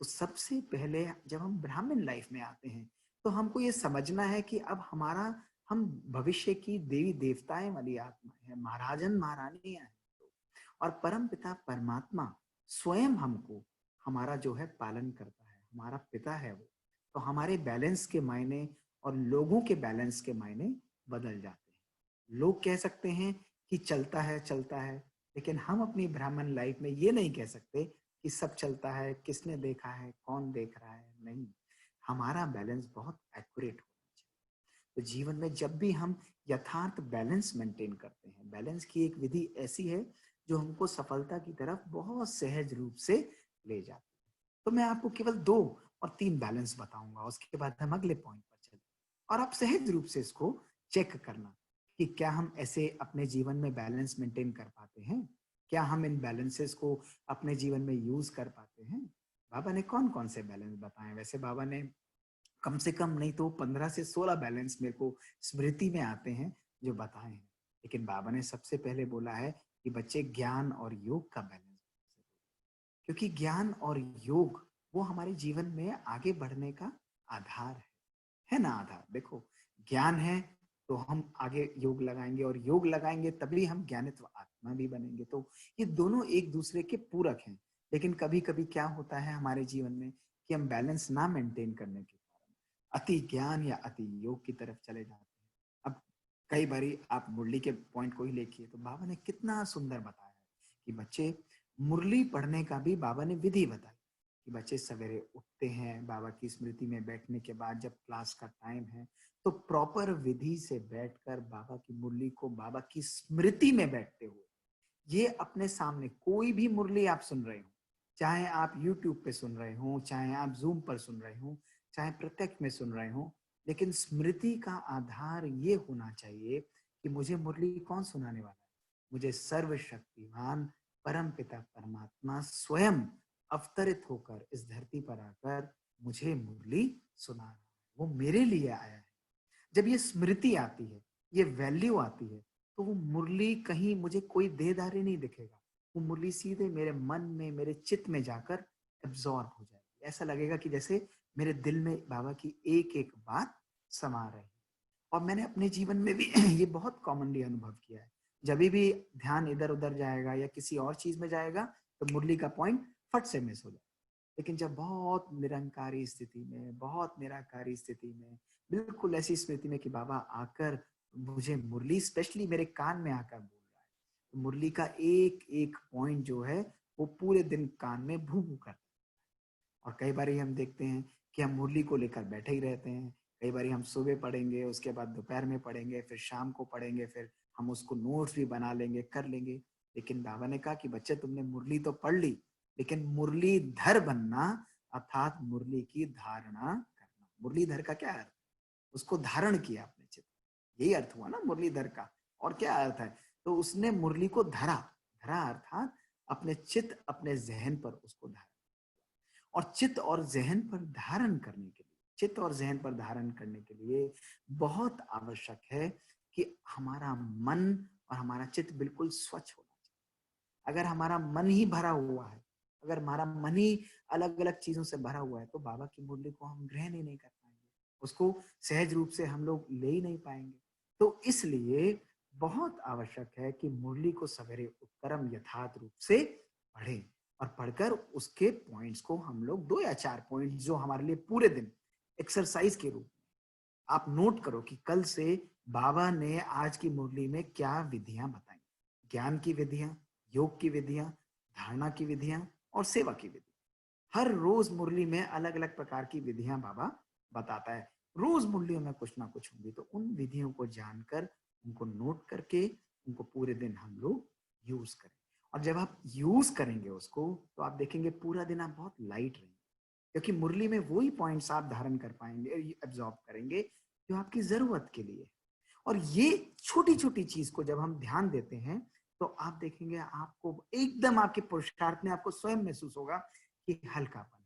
तो सबसे पहले जब हम ब्राह्मण लाइफ में आते हैं तो हमको ये समझना है कि अब हमारा, हम भविष्य की देवी देवताएं वाली आत्मा है, महाराजन महारानियां हैं, और परम पिता परमात्मा स्वयं हमको, हमारा जो है पालन करता है, हमारा पिता है वो। तो हमारे बैलेंस के मायने और लोगों के बैलेंस के मायने बदल जाते हैं। लोग कह सकते हैं कि चलता है, लेकिन हम अपनी ब्राह्मण लाइफ में ये नहीं कह सकते कि सब चलता है, किसने देखा है, कौन देख रहा है, नहीं। हमारा बैलेंस बहुत एक्यूरेट होना चाहिए। तो जीवन में जब भी हम यथार्थ बैलेंस मेंटेन करते हैं, बैलेंस की एक विधि ऐसी है जो हमको सफलता की तरफ बहुत सहज रूप से ले जाती है। तो मैं आपको केवल 2 और 3 बैलेंस बताऊंगा, उसके बाद हम अगले पॉइंट पर चलते हैं, और आप सहज रूप से इसको चेक करना कि क्या हम ऐसे अपने जीवन में बैलेंस मेंटेन कर पाते हैं, क्या हम इन बैलेंसेस को अपने जीवन में यूज कर पाते हैं। बाबा ने कौन कौन से बैलेंस बताए, वैसे बाबा ने कम से कम नहीं तो 15 से 16 बैलेंस मेरे को स्मृति में आते हैं जो बताए हैं। लेकिन बाबा ने सबसे पहले बोला है कि बच्चे ज्ञान और योग का बैलेंस, क्योंकि ज्ञान और योग वो हमारे जीवन में आगे बढ़ने का आधार है ना। आधार देखो, ज्ञान है तो हम आगे योग लगाएंगे, और योग लगाएंगे तभी हम ज्ञानित्व आत्मा भी बनेंगे। तो ये दोनों एक दूसरे के पूरक हैं। लेकिन कभी कभी क्या होता है हमारे जीवन में कि हम बैलेंस ना मेंटेन करने के कारण अति ज्ञान या अति योग की तरफ चले जाते हैं। अब कई बारी आप मुरली के पॉइंट को ही देखिए, तो बाबा ने कितना सुंदर बताया है कि बच्चे, मुरली पढ़ने का भी बाबा ने विधि बताई कि बच्चे सवेरे उठते हैं, बाबा की स्मृति में बैठने के बाद जब क्लास का टाइम है तो प्रॉपर विधि से बैठकर बाबा की मुरली को, बाबा की स्मृति में बैठते हुए, ये अपने सामने कोई भी मुरली आप सुन रहे हो, चाहे आप यूट्यूब पे सुन रहे हो, चाहे आप जूम पर सुन रहे हो, चाहे प्रत्यक्ष में सुन रहे हो, लेकिन स्मृति का आधार ये होना चाहिए कि मुझे मुरली कौन सुनाने वाला है, मुझे सर्वशक्तिमान परम पिता परमात्मा स्वयं अवतरित होकर इस धरती पर आकर मुझे मुरली सुना रहा है, वो मेरे लिए आया है। जब ये स्मृति आती है, ये वैल्यू आती है, तो वो मुरली कहीं मुझे कोई देदारी नहीं दिखेगा, वो मुरली सीधे मेरे मन में, मेरे चित्त में जाकर एब्जॉर्ब हो जाएगी। ऐसा लगेगा कि जैसे मेरे दिल में बाबा की एक एक बात समा रही। और मैंने अपने जीवन में भी ये बहुत कॉमनली अनुभव किया है। जब भी ध्यान इधर उधर जाएगा या किसी और चीज में जाएगा तो मुरली का पॉइंट फट से मिस हो जाएगा। लेकिन जब बहुत निरंकारी स्थिति में, बहुत निराकारी स्थिति में, बिल्कुल ऐसी स्मृति में कि बाबा आकर मुझे मुरली स्पेशली मेरे कान में आकर बोल रहा है, तो मुरली का एक एक पॉइंट जो है वो पूरे दिन कान में भू भू करता है। और कई बार हम देखते हैं कि हम मुरली को लेकर बैठे ही रहते हैं। कई बार हम सुबह पढ़ेंगे, उसके बाद दोपहर में पढ़ेंगे, फिर शाम को पढ़ेंगे, फिर हम उसको नोट्स भी बना लेंगे, कर लेंगे। लेकिन बाबा ने कहा कि बच्चे तुमने मुरली तो पढ़ ली, लेकिन मुरलीधर बनना अर्थात मुरली की धारणा करना। मुरलीधर का क्या अर्थ? उसको धारण किया अपने चित्त, यही अर्थ हुआ ना मुरलीधर का। और क्या अर्थ है? तो उसने मुरली को धरा, धरा अर्थात अपने चित्त अपने जहन पर उसको धारा। और चित्त और जहन पर धारण करने के लिए, चित्त और जहन पर धारण करने के लिए बहुत आवश्यक है कि हमारा मन और हमारा चित्त बिल्कुल स्वच्छ होना चाहिए। अगर हमारा मन ही भरा हुआ है, अगर हमारा मन ही अलग अलग चीजों से भरा हुआ है, तो बाबा की मुरली को हम ग्रहण ही नहीं कर पाएंगे, उसको सहज रूप से हम लोग ले ही नहीं पाएंगे। तो इसलिए बहुत आवश्यक है कि मुरली को सवेरे उत्तरम यथार्थ रूप से पढ़ें, और पढ़कर उसके पॉइंट्स को हम लोग 2 या 4 पॉइंट जो हमारे लिए पूरे दिन एक्सरसाइज के रूप आप नोट करो कि कल से बाबा ने आज की मुरली में क्या विधियां बताई। ज्ञान की विधियां, योग की विधियां, धारणा की विधियां और सेवा की विधि। हर रोज मुरली में अलग अलग प्रकार की विधियां बाबा बताता है। रोज मुरलियों में कुछ ना कुछ होंगी, तो उन विधियों को जानकर, उनको नोट करके, उनको पूरे दिन हम लोग यूज करें। और जब आप यूज करेंगे उसको, तो आप देखेंगे पूरा दिन आप बहुत लाइट रहेंगे, क्योंकि मुरली में वही पॉइंट्स आप धारण कर पाएंगे, एब्जॉर्ब करेंगे जो आपकी जरूरत के लिए। और ये छोटी छोटी चीज को जब हम ध्यान देते हैं, तो आप देखेंगे आपको एकदम आपके पुरुषार्थ में आपको स्वयं महसूस होगा कि हल्कापन,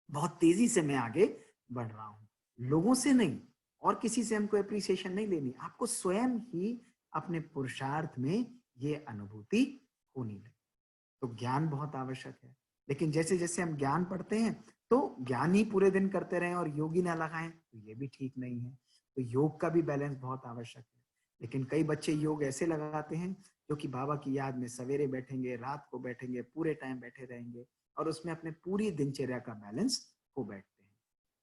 बहुत तेजी से मैं आगे बढ़ रहा हूं। लोगों से नहीं, और किसी से हमको अप्रिसिएशन नहीं लेनी, आपको स्वयं ही अपने पुरुषार्थ में ये अनुभूति होनी लगे। तो ज्ञान बहुत आवश्यक है, लेकिन जैसे जैसे हम ज्ञान पढ़ते हैं, तो ज्ञान ही पूरे दिन करते रहें और योग ही ना लगाएं, तो ये भी ठीक नहीं है। तो योग का भी बैलेंस बहुत आवश्यक है। लेकिन कई बच्चे योग ऐसे लगाते हैं जो कि बाबा की याद में सवेरे बैठेंगे, रात को बैठेंगे, पूरे टाइम बैठे रहेंगे, और उसमें अपने पूरी दिनचर्या का बैलेंस हो बैठते हैं।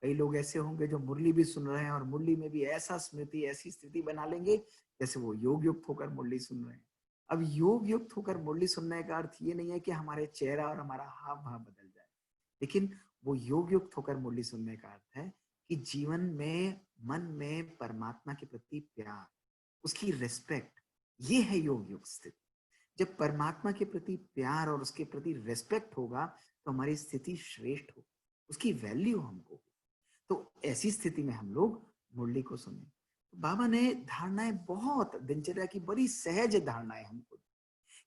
कई लोग ऐसे होंगे जो मुरली भी सुन रहे हैं और मुरली में भी ऐसा स्मृति, ऐसी स्थिति बना लेंगे जैसे वो योग युक्त होकर मुरली सुन रहे हैं। अब योग युक्त होकर मुरली सुनने का अर्थ ये नहीं है कि हमारे चेहरा और हमारा हाव भाव बदल जाए, लेकिन वो योग युक्त होकर मुरली सुनने का अर्थ है कि जीवन में, मन में परमात्मा के प्रति प्यार, उसकी रिस्पेक्ट, ये है योग युक्त स्थिति। जब परमात्मा के प्रति प्यार और उसके प्रति रिस्पेक्ट होगा, तो हमारी स्थिति श्रेष्ठ होगी, उसकी वैल्यू हमको। तो ऐसी स्थिति में हम लोग मुरली को सुने। बाबा ने धारणाएं, बहुत दिनचर्या की बड़ी सहज धारणाएं हमको।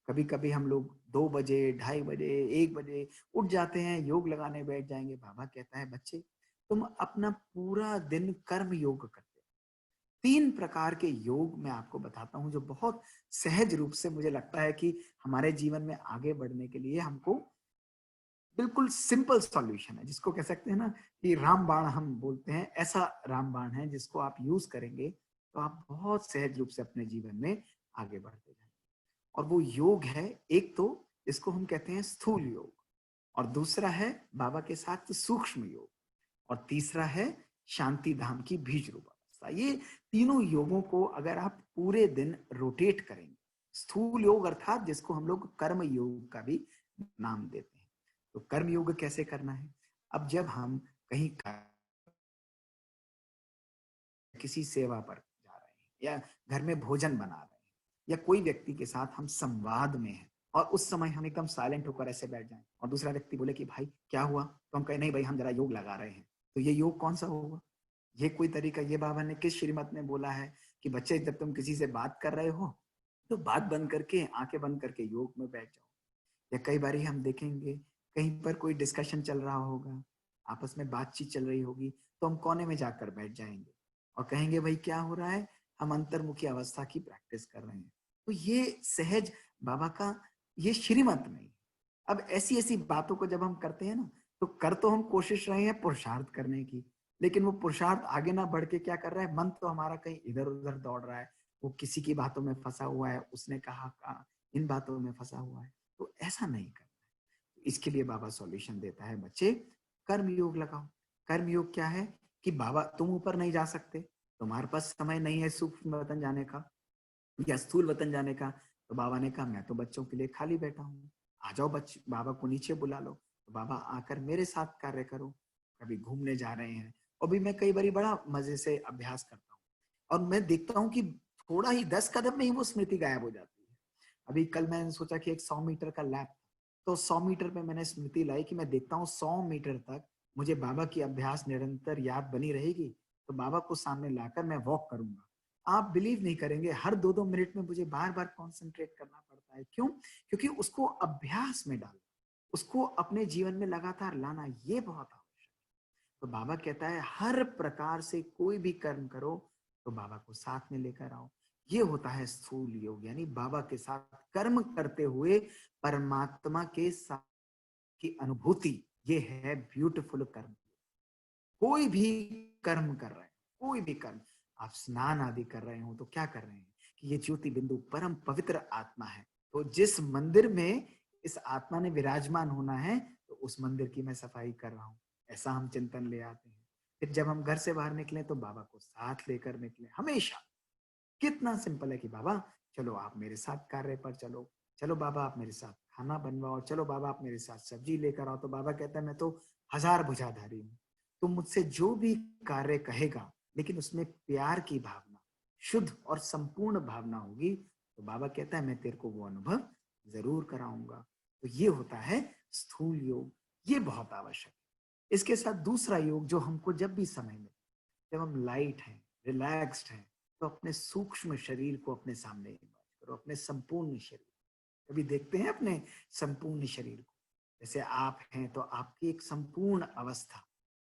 कभी कभी हम लोग 2 बजे, 2:30 बजे, 1 बजे उठ जाते हैं, योग लगाने बैठ जाएंगे। बाबा कहता है बच्चे, तुम अपना पूरा दिन कर्म योग करते हो। 3 प्रकार के योग मैं आपको बताता हूं, जो बहुत सहज रूप से मुझे लगता है कि हमारे जीवन में आगे बढ़ने के लिए हमको बिल्कुल सिंपल सॉल्यूशन है, जिसको कह सकते हैं ना कि रामबाण हम बोलते हैं, ऐसा रामबाण है जिसको आप यूज करेंगे तो आप बहुत सहज रूप से अपने जीवन में आगे बढ़ते जाएंगे। और वो योग है, एक तो इसको हम कहते हैं स्थूल योग, और दूसरा है बाबा के साथ सूक्ष्म योग, और तीसरा है शांति धाम की बीज रूप अवस्था। ये तीनों योगों को अगर आप पूरे दिन रोटेट करेंगे, स्थूल योग अर्थात जिसको हम लोग कर्म योग का भी नाम देते हैं। तो कर्म योग कैसे करना है? अब जब हम कहीं किसी सेवा पर जा रहे हैं, या घर में भोजन बना रहे हैं, या कोई व्यक्ति के साथ हम संवाद में हैं, और उस समय हम एकदम साइलेंट होकर ऐसे बैठ जाएं और दूसरा व्यक्ति बोले कि भाई क्या हुआ, तो हम कहें नहीं भाई हम जरा योग लगा रहे हैं, तो ये योग कौन सा होगा? ये कोई तरीका, ये बाबा ने किस श्रीमत में बोला है कि बच्चे जब तुम किसी से बात कर रहे हो तो बात बंद करके, आंखें बंद करके योग में बैठ जाओ। या कई बार हम देखेंगे कहीं पर कोई डिस्कशन चल रहा होगा, आपस में बातचीत चल रही होगी, तो हम कोने में जाकर बैठ जाएंगे और कहेंगे भाई क्या हो रहा है, हम अंतर्मुखी अवस्था की प्रैक्टिस कर रहे हैं। तो ये सहज बाबा का ये श्रीमत नहीं। अब ऐसी ऐसी बातों को जब हम करते हैं ना, तो कर तो हम कोशिश रहे हैं पुरुषार्थ करने की, लेकिन वो पुरुषार्थ आगे ना बढ़ के क्या कर रहा है, मन तो हमारा कहीं इधर उधर दौड़ रहा है, वो किसी की बातों में फंसा हुआ है, उसने कहा इन बातों में फंसा हुआ है। तो ऐसा नहीं करना है। इसके लिए बाबा सॉल्यूशन देता है, बच्चे कर्म योग लगाओ। कर्म योग क्या है कि बाबा तुम ऊपर नहीं जा सकते, तुम्हारे पास समय नहीं है सूक्ष्म वतन जाने का या स्थूल वतन जाने का। तो बाबा ने कहा मैं तो बच्चों के लिए खाली बैठा हूँ, आ जाओ बच्चे, बाबा को नीचे बुला लो। तो बाबा आकर मेरे साथ कार्य करो। कभी घूमने जा रहे हैं, और भी मैं कई बार बड़ा मजे से अभ्यास करता हूँ, और मैं देखता हूँ कि थोड़ा ही 10 कदम में ही वो स्मृति गायब हो जाती है। अभी कल मैंने सोचा कि एक 100 मीटर का लैप, तो 100 मीटर पे मैंने स्मृति लाई कि मैं देखता हूँ 100 मीटर तक मुझे बाबा की अभ्यास निरंतर याद बनी रहेगी, तो बाबा को सामने लाकर मैं वॉक करूंगा। आप बिलीव नहीं करेंगे, हर 2-2 मिनट में मुझे बार बार कॉन्सेंट्रेट करना पड़ता है। क्यों? क्योंकि उसको अभ्यास में डालना, उसको अपने जीवन में लगातार लाना, ये बहुत आवश्यक है। तो बाबा कहता है हर प्रकार से कोई भी कर्म करो तो बाबा को साथ में लेकर आओ। ये होता है स्थूल योग, यानी बाबा के साथ कर्म करते हुए परमात्मा के साथ की अनुभूति। ये है ब्यूटीफुल कर्म। कोई भी कर्म कर रहे हैं, कोई भी कर्म, आप स्नान आदि कर रहे हो तो क्या कर रहे हैं कि ये ज्योति बिंदु परम पवित्र आत्मा है, तो जिस मंदिर में इस आत्मा ने विराजमान होना है, तो उस मंदिर की मैं सफाई कर रहा हूँ। ऐसा हम चिंतन ले आते हैं। फिर जब हम घर से बाहर निकले तो बाबा को साथ लेकर निकले हमेशा। कितना सिंपल है कि बाबा चलो आप मेरे साथ कार्य पर चलो, चलो बाबा आप मेरे साथ खाना बनवाओ, चलो बाबा आप मेरे साथ सब्जी लेकर आओ। तो बाबा कहता है मैं तो 1000 भुजाधारी हूँ, तो मुझसे जो भी कार्य कहेगा, लेकिन उसमें प्यार की भावना, शुद्ध और संपूर्ण भावना होगी, तो बाबा कहता है मैं तेरे को वो अनुभव जरूर कराऊंगा। तो ये होता है स्थूल योग, ये बहुत आवश्यक है। इसके साथ दूसरा योग जो हमको जब भी समय मिले, जब हम लाइट हैं, रिलैक्स्ड हैं, तो अपने सूक्ष्म शरीर को अपने सामने इमेज करो, अपने संपूर्ण शरीर। कभी देखते हैं अपने संपूर्ण शरीर को, जैसे आप हैं तो आपकी एक संपूर्ण अवस्था,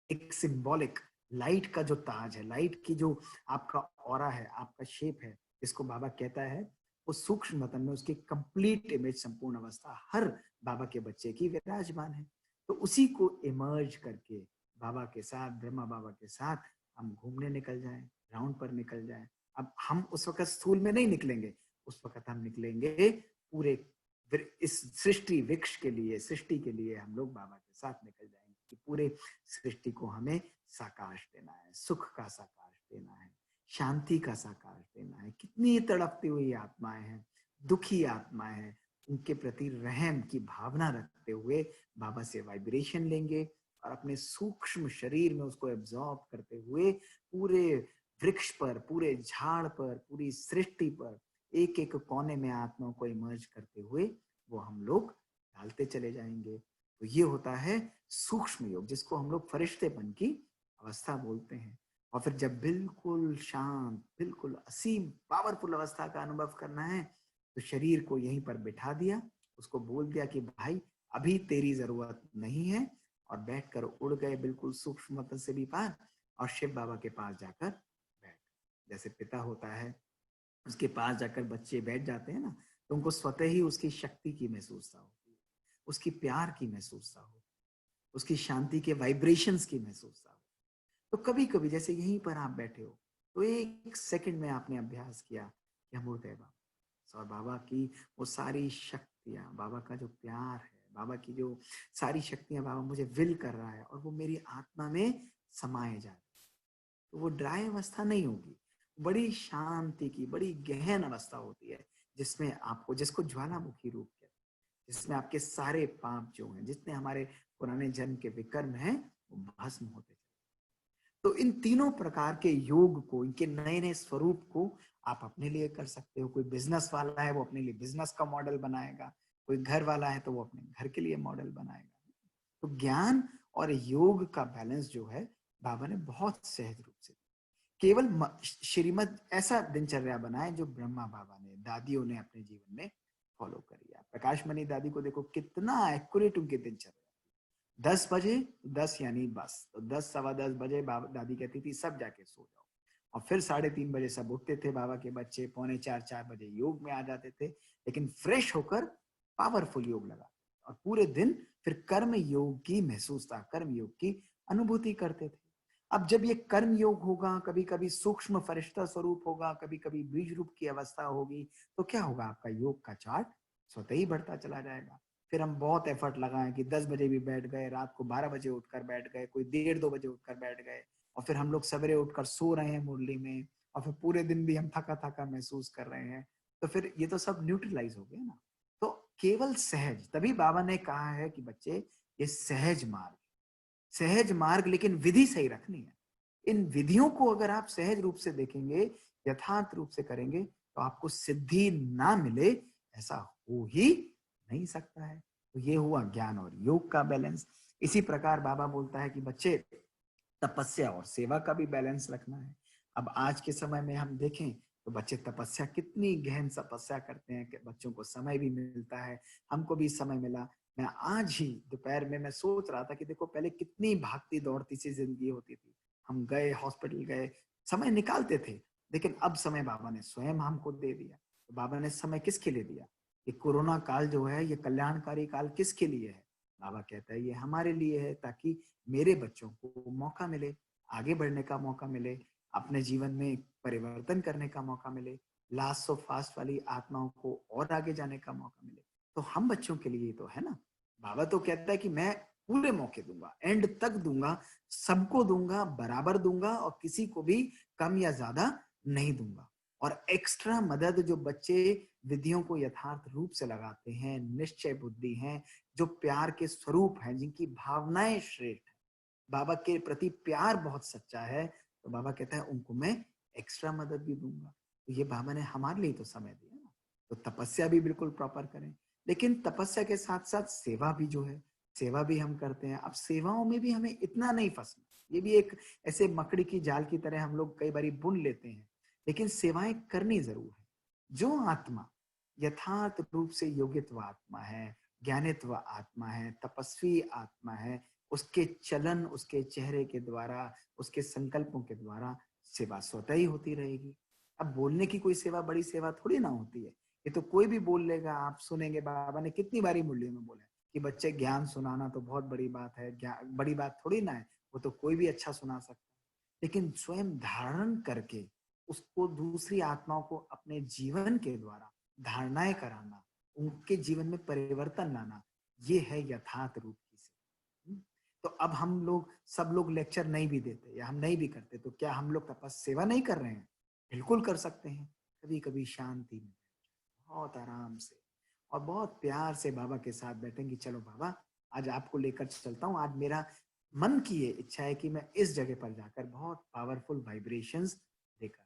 एक सिंबॉलिक लाइट का जो ताज है, लाइट की जो आपका ऑरा है, आपका शेप है, इसको बाबा कहता है वो सूक्ष्म वतन में उसकी कंप्लीट इमेज, संपूर्ण अवस्था हर बाबा के बच्चे की विराजमान है। तो उसी को इमर्ज करके बाबा के साथ, ब्रह्मा बाबा के साथ हम घूमने निकल जाएं, राउंड पर निकल जाएं। अब हम उस वक्त स्थूल में नहीं निकलेंगे, उस वक्त हम निकलेंगे पूरे इस सृष्टि वृक्ष के लिए, सृष्टि के लिए हम लोग बाबा के साथ निकल जाएंगे कि पूरे सृष्टि को हमें साकाश देना है, सुख का साकाश देना है, शांति का साकाश देना है। कितनी तड़पती हुई आत्माएं हैं, दुखी आत्माएं हैं, उनके प्रति रहम की भावना रखते हुए बाबा से वाइब्रेशन लेंगे और अपने सूक्ष्म शरीर में उसको एब्जॉर्ब करते हुए पूरे वृक्ष पर, पूरे झाड़ पर, पूरी सृष्टि पर एक एक कोने में आत्माओं को इमर्ज करते हुए वो हम लोग डालते चले जाएंगे। तो ये होता है सूक्ष्म योग, जिसको हम लोग फरिश्तेपन की अवस्था बोलते हैं। और फिर जब बिल्कुल शांत, बिल्कुल असीम पावरफुल अवस्था का अनुभव करना है, तो शरीर को यहीं पर बिठा दिया, उसको बोल दिया कि भाई अभी तेरी जरूरत नहीं है, और बैठकर उड़ गए बिल्कुल सूक्ष्म मतन से भी पार, और शिव बाबा के पास जाकर बैठ। जैसे पिता होता है, उसके पास जाकर बच्चे बैठ जाते हैं ना, तो उनको स्वतः ही उसकी शक्ति की महसूसता होती है, उसकी प्यार की महसूसता होती है, उसकी शांति के वाइब्रेशंस की महसूसता होती है। तो कभी कभी जैसे यहीं पर आप बैठे हो, तो 1 सेकंड में आपने अभ्यास किया कि हम उठे बाबा, और बाबा की वो सारी शक्तियां, बाबा का जो प्यार है, बाबा की जो सारी शक्तियां, बाबा मुझे विल कर रहा है और वो मेरी आत्मा में समाये जा रही है। तो वो ड्राई अवस्था नहीं होगी, बड़ी शांति की, बड़ी गहन अवस्था होती है, जिसमें आपको, जिसको ज्वालामुखी रूप कहते हैं, जिसमें आपके सारे पाप जो हैं, जितने हमारे पुराने जन्म के विकर्म हैं, वो भस्म होते। तो इन तीनों प्रकार के योग को, इनके नए नए स्वरूप को आप अपने लिए कर सकते हो। कोई बिजनेस वाला है वो अपने लिए बिजनेस का मॉडल बनाएगा, कोई घर वाला है तो वो अपने घर के लिए मॉडल बनाएगा। तो ज्ञान और योग का बैलेंस जो है, बाबा ने बहुत सहज रूप से, केवल श्रीमद ऐसा दिनचर्या बनाए जो ब्रह्मा बाबा ने, दादियों ने अपने जीवन में फॉलो करी है। प्रकाश मणि दादी को देखो कितना एक्यूरेट उनके दिनचर्या। 10 बजे, 10 यानी बस, तो 10, 10:15 बजे बाबा दादी कहती थी सब जाके सो जाओ, और फिर 3:30 बजे सब उठते थे बाबा के बच्चे, 3:45, 4 बजे योग में आ जाते थे, लेकिन फ्रेश होकर पावरफुल योग लगा, और पूरे दिन फिर कर्म योग की महसूसता, कर्म योग की अनुभूति करते थे। अब जब ये कर्म योग होगा, कभी कभी सूक्ष्म फरिश्ता स्वरूप होगा, कभी कभी बीज रूप की अवस्था होगी, तो क्या होगा, आपका योग का चार्ट स्वतः ही बढ़ता चला जाएगा। फिर हम बहुत एफर्ट लगाएं कि 10 बजे भी बैठ गए, रात को 12 बजे उठकर बैठ गए, कोई 1:30-2 बजे उठकर बैठ गए, और फिर हम लोग सवेरे उठकर सो रहे हैं मुरली में, और फिर पूरे दिन भी हम थका थका महसूस कर रहे हैं, तो फिर ये तो सब न्यूट्रलाइज हो गया ना। तो केवल सहज, तभी बाबा ने कहा है कि बच्चे ये सहज मार्ग, लेकिन विधि सही रखनी है। इन विधियों को अगर आप सहज रूप से देखेंगे, यथार्थ रूप से करेंगे, तो आपको सिद्धि ना मिले ऐसा हो ही नहीं सकता है। तो ये हुआ ज्ञान और योग का बैलेंस। इसी प्रकार बाबा बोलता है कि बच्चे तपस्या और सेवा का भी बैलेंस रखना है। अब आज के समय में हम देखें तो बच्चे तपस्या, कितनी गहन तपस्या करते हैं कि बच्चों को समय भी मिलता है, हमको भी समय मिला। मैं आज ही दोपहर में मैं सोच रहा था कि देखो पहले कितनी भागती दौड़ती सी जिंदगी होती थी, हम गए हॉस्पिटल गए, समय निकालते थे, लेकिन अब समय बाबा ने स्वयं हमको दे दिया। तो बाबा ने समय किसके लिए दिया? ये कोरोना काल जो है, ये कल्याणकारी काल किसके लिए है? बाबा कहता है ये हमारे लिए है, ताकि मेरे बच्चों को मौका मिले, आगे बढ़ने का मौका मिले, अपने जीवन में परिवर्तन करने का मौका मिले, लास्ट सो फास्ट वाली आत्माओं को और आगे जाने का मौका मिले। तो हम बच्चों के लिए तो है ना। बाबा तो कहता है कि मैं पूरे मौके दूंगा, एंड तक दूंगा, सबको दूंगा, बराबर दूंगा, और किसी को भी कम या ज्यादा नहीं दूंगा। और एक्स्ट्रा मदद जो बच्चे विधियों को यथार्थ रूप से लगाते हैं, निश्चय बुद्धि हैं, जो प्यार के स्वरूप हैं, जिनकी भावनाएं श्रेष्ठ है, बाबा के प्रति प्यार बहुत सच्चा है, तो बाबा कहता है उनको मैं एक्स्ट्रा मदद भी दूंगा। तो ये बाबा ने हमारे लिए तो समय दिया ना। तो तपस्या भी बिल्कुल प्रॉपर करें, लेकिन तपस्या के साथ साथ सेवा भी जो है, सेवा भी हम करते हैं। अब सेवाओं में भी हमें इतना नहीं फंसना, ये भी एक ऐसे मकड़ी की जाल की तरह हम लोग कई बार बुन लेते हैं, लेकिन सेवाएं करनी जरूर है। जो आत्मा यथार्थ रूप से योगित्व आत्मा है, ज्ञानित्व आत्मा है, तपस्वी आत्मा है, उसके चलन, उसके चेहरे के द्वारा, उसके संकल्पों के द्वारा सेवा स्वतः ही होती रहेगी। अब बोलने की कोई सेवा बड़ी सेवा थोड़ी ना होती है, ये तो कोई भी बोल लेगा, आप सुनेंगे। बाबा ने कितनी बारी मुरली में बोला कि बच्चे ज्ञान सुनाना तो बहुत बड़ी बात है, बड़ी बात थोड़ी ना है, वो तो कोई भी अच्छा सुना सकता है। लेकिन स्वयं धारण करके उसको दूसरी आत्माओं को अपने जीवन के द्वारा धारणाएं कराना, उनके जीवन में परिवर्तन लाना, ये है यथार्थ रूप की सेवा। तो अब हम लोग, सब लोग लेक्चर नहीं भी देते या हम नहीं भी करते, तो क्या हम लोग तपस्या सेवा नहीं कर रहे हैं? बिल्कुल कर सकते हैं। कभी कभी शांति में बहुत आराम से और बहुत प्यार से बाबा के साथ बैठेंगे, चलो बाबा आज आपको लेकर चलता हूँ, आज मेरा मन की ये इच्छा है कि मैं इस जगह पर जाकर बहुत पावरफुल वाइब्रेशंस देकर,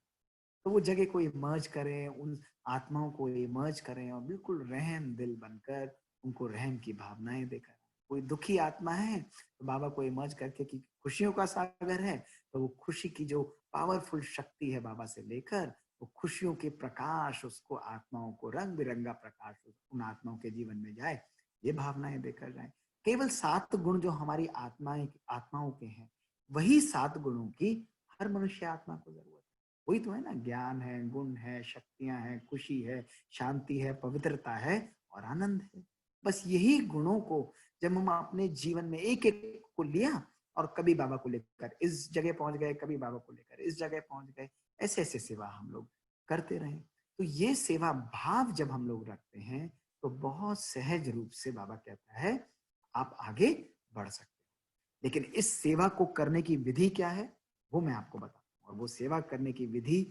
तो वो जगह को इमर्ज करें, उन आत्माओं को इमर्ज करें, और बिल्कुल रहम दिल बनकर उनको रहम की भावनाएं देकर। कोई दुखी आत्मा है तो बाबा को इमर्ज करके कि खुशियों का सागर है, तो वो खुशी की जो पावरफुल शक्ति है बाबा से लेकर, वो खुशियों के प्रकाश उसको, आत्माओं को रंग बिरंगा प्रकाश उन आत्माओं के जीवन में जाए, ये भावनाएं देकर जाए। केवल 7 गुण जो हमारी आत्माओं के हैं, वही 7 गुणों की हर मनुष्य आत्मा को जरूरत है। वही तो है ना, ज्ञान है, गुण है, शक्तियां हैं, खुशी है, शांति है, पवित्रता है और आनंद है। बस यही गुणों को जब हम अपने जीवन में एक एक को लिया, और कभी बाबा को लेकर इस जगह पहुंच गए, कभी बाबा को लेकर इस जगह पहुंच गए, ऐसे ऐसे सेवा हम लोग करते रहे। तो ये सेवा भाव जब हम लोग रखते हैं, तो बहुत सहज रूप से बाबा कहता है आप आगे बढ़ सकते हैं। लेकिन इस सेवा को करने की विधि क्या है, वो मैं आपको बताऊं। और वो सेवा करने की विधि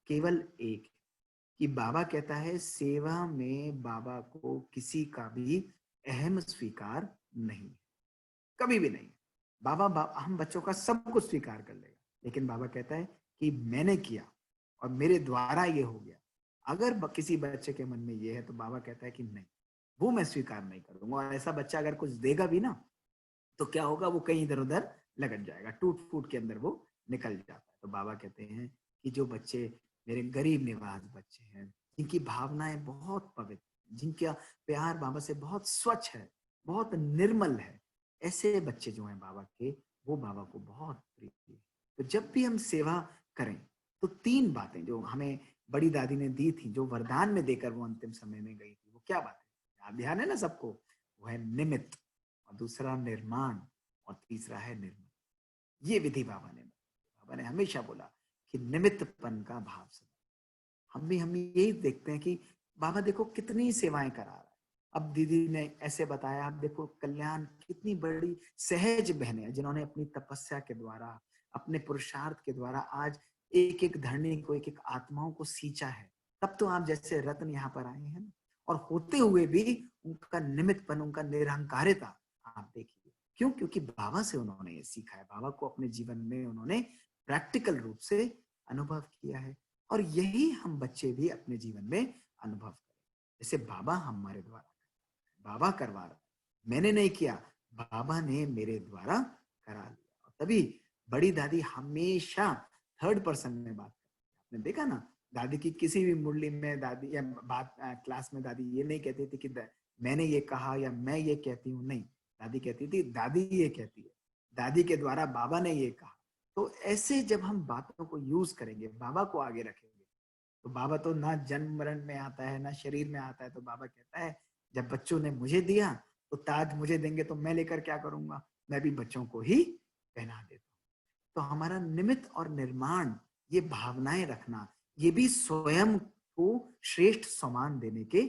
केवल एक है, कि बाबा कहता है सेवा में बाबा को किसी का भी अहम स्वीकार नहीं, कभी भी नहीं। हम बच्चों का सब कुछ स्वीकार कर लेगा, लेकिन बाबा कहता है कि मैंने किया और मेरे द्वारा ये हो गया। अगर किसी बच्चे के मन में ये है, तो बाबा कहता है कि नहीं, वो मैं स्वीकार नहीं करूंगा। और ऐसा बच्चा अगर कुछ देगा भी ना, तो क्या होगा, वो कहीं इधर उधर लगट जाएगा, टूट फूट के अंदर वो निकल जाता है। तो बाबा कहते हैं कि जो बच्चे मेरे गरीब निवाज बच्चे हैं, जिनकी भावनाएं बहुत पवित्र, जिनका प्यार बाबा से बहुत स्वच्छ है, बहुत निर्मल है, ऐसे बच्चे जो हैं बाबा के, वो बाबा को बहुत प्रिय है। तो जब भी हम सेवा करें, तो 3 बातें जो हमें बड़ी दादी ने दी थी, जो वरदान में देकर वो अंतिम समय में गई थी, वो क्या बात है? ध्यान है ना सबको? वो है निमित्त, और दूसरा निर्माण, और तीसरा है निर्मल। ये विधि बाबा ने हमेशा बोला कि निमित्तपन का भाव से। हम यही देखते हैं कि बाबा देखो कितनी सेवाएं करा रहा है। अब दीदी ने ऐसे बताया, आप देखो कल्याण कितनी बड़ी सहज बहनें हैं, जिन्होंने अपनी तपस्या के द्वारा, अपने पुरुषार्थ के द्वारा आज एक एक धरनी को, एक एक आत्माओं को सींचा है, तब तो आप जैसे रत्न यहाँ पर आए हैं। और होते हुए भी उनका निमित्तपन, उनका निरहंकारिता आप देखिए। क्यों? क्योंकि बाबा से उन्होंने ये सीखा है, बाबा को अपने जीवन में उन्होंने प्रैक्टिकल रूप से अनुभव किया है। और यही हम बच्चे भी अपने जीवन में अनुभव करें। जैसे बाबा हमारे द्वारा, बाबा करवा रहा, मैंने नहीं किया, बाबा ने मेरे द्वारा करा लिया। और तभी बड़ी दादी हमेशा थर्ड पर्सन में बात करती। आपने देखा ना, दादी की किसी भी मुरली में दादी या बात क्लास में दादी ये नहीं कहती थी कि मैंने ये कहा या मैं ये कहती हूँ, नहीं, दादी कहती थी दादी ये कहती है, दादी के द्वारा बाबा ने ये कहा। तो ऐसे जब हम बातों को यूज करेंगे, बाबा को आगे रखेंगे, तो बाबा तो ना जन्म मरण में आता है ना शरीर में आता है। तो बाबा कहता है जब बच्चों ने मुझे दिया तो ताज मुझे देंगे तो मैं लेकर क्या करूंगा, मैं भी बच्चों को ही पहना देता हूँ। तो हमारा निमित्त और निर्माण, ये भावनाएं रखना, ये भी स्वयं को श्रेष्ठ सम्मान देने के।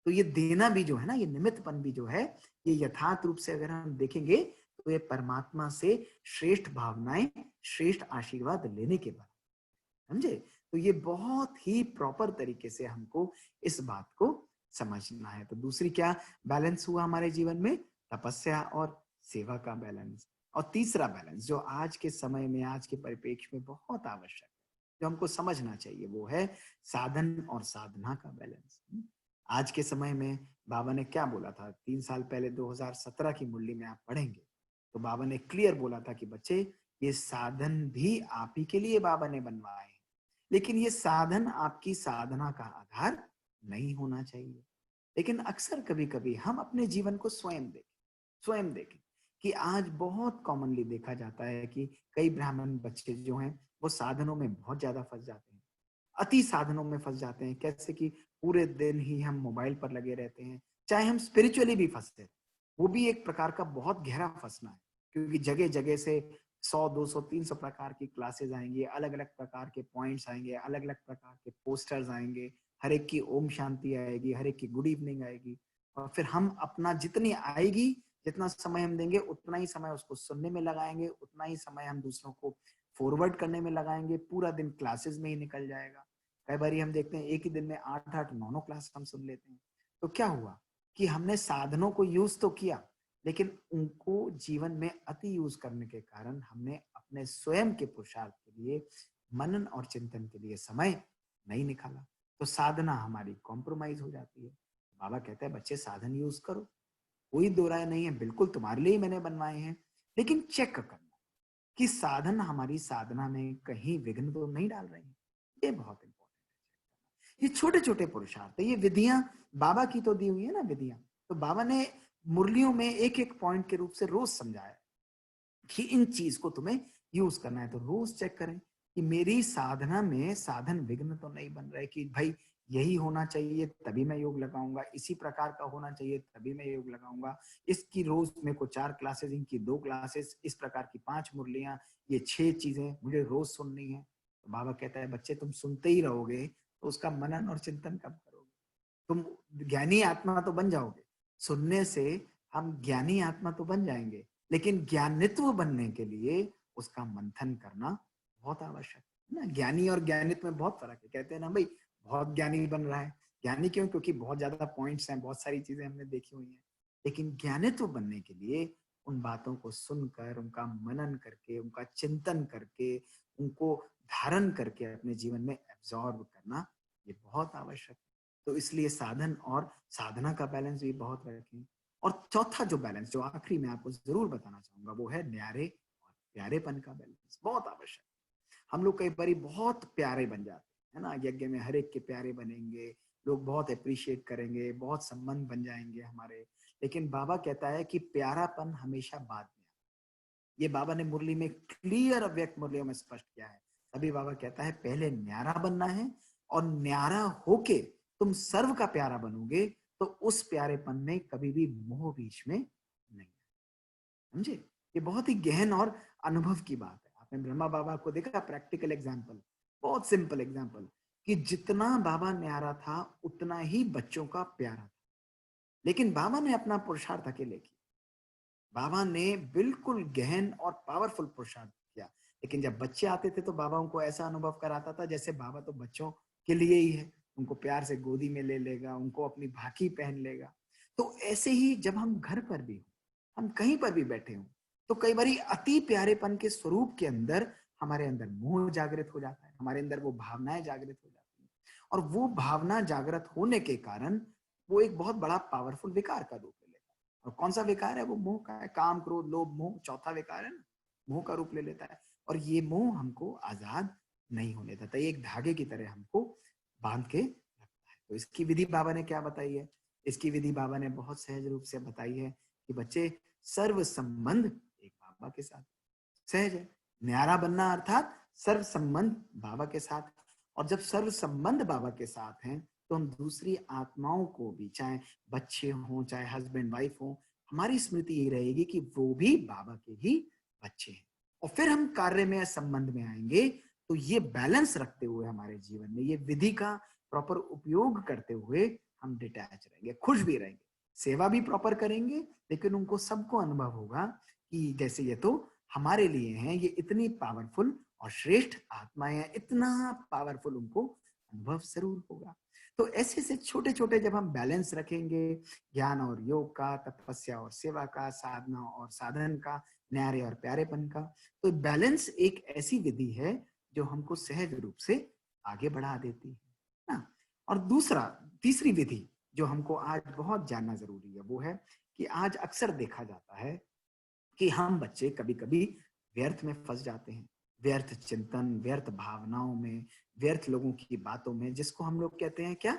तो ये देना भी जो है ना, ये निमित्तपन भी जो है, ये यथार्थ रूप से अगर हम देखेंगे तो ये परमात्मा से श्रेष्ठ भावनाएं, श्रेष्ठ आशीर्वाद लेने के बाद, समझे? तो ये बहुत ही प्रॉपर तरीके से हमको इस बात को समझना है। तो दूसरी क्या बैलेंस हुआ हमारे जीवन में? तपस्या और सेवा का बैलेंस। और तीसरा बैलेंस जो आज के समय में, आज के परिप्रेक्ष्य में बहुत आवश्यक है, जो हमको समझना चाहिए, वो है साधन और साधना का बैलेंस। आज के समय में बाबा ने क्या बोला था 3 साल पहले, 2017 की मुरली में आप पढ़ेंगे तो बाबा ने क्लियर बोला था कि बच्चे, ये साधन भी आप ही के लिए बाबा ने बनवाए हैं, लेकिन ये साधन आपकी साधना का आधार नहीं होना चाहिए। लेकिन अक्सर कभी कभी हम अपने जीवन को स्वयं देखें कि आज बहुत कॉमनली देखा जाता है कि कई ब्राह्मण बच्चे जो हैं वो साधनों में बहुत ज्यादा फंस जाते हैं, अति साधनों में फंस जाते हैं। कैसे कि पूरे दिन ही हम मोबाइल पर लगे रहते हैं, चाहे हम स्पिरिचुअली भी फंसते हैं, वो भी एक प्रकार का बहुत गहरा फंसना है। क्योंकि जगह जगह से 100, 200, 300 प्रकार की क्लासेस आएंगी, अलग अलग प्रकार के पॉइंट्स आएंगे, अलग अलग प्रकार के पोस्टर्स आएंगे, हर एक की ओम शांति आएगी, हर एक की गुड इवनिंग आएगी। और फिर हम अपना जितनी आएगी, जितना समय हम देंगे, उतना ही समय उसको सुनने में लगाएंगे, उतना ही समय हम दूसरों को फॉरवर्ड करने में लगाएंगे। पूरा दिन क्लासेस में ही निकल जाएगा। कई बार हम देखते हैं एक ही दिन में 8-8, 9-9 क्लास हम सुन लेते हैं। तो क्या हुआ कि हमने साधनों को यूज तो किया, लेकिन उनको जीवन में अति यूज करने के कारण हमने अपने स्वयं के पुरुषार्थ के लिए, मनन और चिंतन के लिए समय नहीं निकाला। तो साधना हमारी कॉम्प्रोमाइज हो जाती है। बाबा कहते हैं बच्चे साधन यूज करो, कोई दो राय नहीं है, बिल्कुल तुम्हारे लिए ही मैंने बनवाए हैं, लेकिन चेक करना कि साधन हमारी साधना में कहीं विघ्न तो नहीं डाल रही है। ये बहुत इंपॉर्टेंट है। ये छोटे छोटे पुरुषार्थ है, ये विधियां बाबा की तो दी हुई है ना विधियां। तो बाबा ने मुरलियों में एक एक पॉइंट के रूप से रोज समझाया कि इन चीज को तुम्हें यूज करना है। तो रोज चेक करें कि मेरी साधना में साधन विघ्न तो नहीं बन रहे, कि भाई यही होना चाहिए तभी मैं योग लगाऊंगा, इसी प्रकार का होना चाहिए तभी मैं योग लगाऊंगा, इसकी रोज मेरे को 4 क्लासेस, इनकी 2 क्लासेस, इस प्रकार की 5 मुरलियां, ये 6 चीजें मुझे रोज सुननी है। तो बाबा कहता है बच्चे तुम सुनते ही रहोगे तो उसका मनन और चिंतन कब करोगे? तुम ज्ञानी आत्मा तो बन जाओगे, सुनने से हम ज्ञानी आत्मा तो बन जाएंगे, लेकिन ज्ञानित्व बनने के लिए उसका मंथन करना बहुत आवश्यक है ना। ज्ञानी और ज्ञानित्व में बहुत फर्क है। कहते हैं ना भाई बहुत ज्ञानी बन रहा है, ज्ञानी क्यों? क्योंकि बहुत ज्यादा पॉइंट्स हैं, बहुत सारी चीजें हमने देखी हुई हैं। लेकिन ज्ञानित्व बनने के लिए उन बातों को सुनकर, उनका मनन करके, उनका चिंतन करके, उनको धारण करके अपने जीवन में एब्जॉर्ब करना, ये बहुत आवश्यक है। तो इसलिए साधन और साधना का बैलेंस भी बहुत रखें। और चौथा जो बैलेंस, जो आखिरी मैं आपको जरूर बताना चाहूंगा, वो है न्यारे और प्यारेपन का बैलेंस, बहुत आवश्यक। हम लोग कई बार बहुत प्यारे बन जाते हैं, है ना, यज्ञ में हर एक के प्यारे बनेंगे, लोग बहुत अप्रिशिएट करेंगे, बहुत संबंध बन जाएंगे हमारे। लेकिन बाबा कहता है कि प्यारापन हमेशा बाद में। ये बाबा ने मुरली में क्लियर अव्यक्त मुरलियों में स्पष्ट किया है। अभी बाबा कहता है पहले न्यारा बनना है, और न्यारा होके तुम सर्व का प्यारा बनोगे तो उस प्यारेपन में कभी भी मोह बीच में नहीं। समझे? ये बहुत ही गहन और अनुभव की बात है। आपने ब्रह्मा बाबा को देखा, प्रैक्टिकल एग्जाम्पल, बहुत सिंपल एग्जाम्पल, कि जितना बाबा न्यारा था उतना ही बच्चों का प्यारा था। लेकिन बाबा ने अपना पुरुषार्थ अकेले किया। बाबा ने बिल्कुल गहन और पावरफुल पुरुषार्थ किया। लेकिन जब बच्चे आते थे तो बाबा उनको ऐसा अनुभव कराता था जैसे बाबा तो बच्चों के लिए ही है, उनको प्यार से गोदी में ले लेगा, उनको अपनी भाकी पहन लेगा। तो ऐसे ही जब हम घर पर भी हो, हम कहीं पर भी बैठे हों, तो कई बारी अति प्यारेपन के स्वरूप के अंदर हमारे अंदर मोह जागृत हो जाता है, हमारे अंदर वो भावनाएं जागृत हो जाती हैं, और वो भावना जागृत होने के कारण वो एक बहुत बड़ा पावरफुल विकार का रूप ले लेता है। और कौन सा विकार है? वो मोह का है। काम, क्रोध, लोभ, मोह चौथा विकार है ना, मोह का रूप ले लेता है। और ये मोह हमको आजाद नहीं होने देता, ये एक धागे की तरह हमको बांध के रखता है। तो इसकी विधि बाबा ने क्या बताई है? इसकी विधि बाबा ने बहुत सहज रूप से बताई है कि बच्चे, सर्व संबंध एक बाबा के साथ सहज है। न्यारा बनना अर्थात सर्व संबंध बाबा के साथ। और जब सर्व संबंध बाबा के साथ हैं तो हम दूसरी आत्माओं को भी, चाहे बच्चे हों, चाहे हस्बैंड वाइफ हो, हमारी स्मृति यही रहेगी कि वो भी बाबा के ही बच्चे हैं। और फिर हम कार्य में, संबंध में आएंगे तो ये बैलेंस रखते हुए हमारे जीवन में ये विधि का प्रॉपर उपयोग करते हुए हम डिटैच रहेंगे, खुश भी रहेंगे, सेवा भी प्रॉपर करेंगे, लेकिन उनको सबको अनुभव होगा कि जैसे ये तो हमारे लिए हैं, ये इतनी पावरफुल और श्रेष्ठ आत्माएं हैं, इतना पावरफुल उनको अनुभव जरूर होगा। तो ऐसे से छोटे छोटे जब हम बैलेंस रखेंगे, ज्ञान और योग का, तपस्या और सेवा का, साधना और साधन का, न्यारे और प्यारेपन का, तो बैलेंस एक ऐसी विधि है जो हमको सहज रूप से आगे बढ़ा देती है ना। और दूसरा, तीसरी विधि जो हमको आज बहुत जानना जरूरी है वो है कि आज अक्सर देखा जाता है कि हम बच्चे कभी कभी व्यर्थ में फंस जाते हैं, व्यर्थ चिंतन, व्यर्थ भावनाओं में, व्यर्थ लोगों की बातों में, जिसको हम लोग कहते हैं क्या?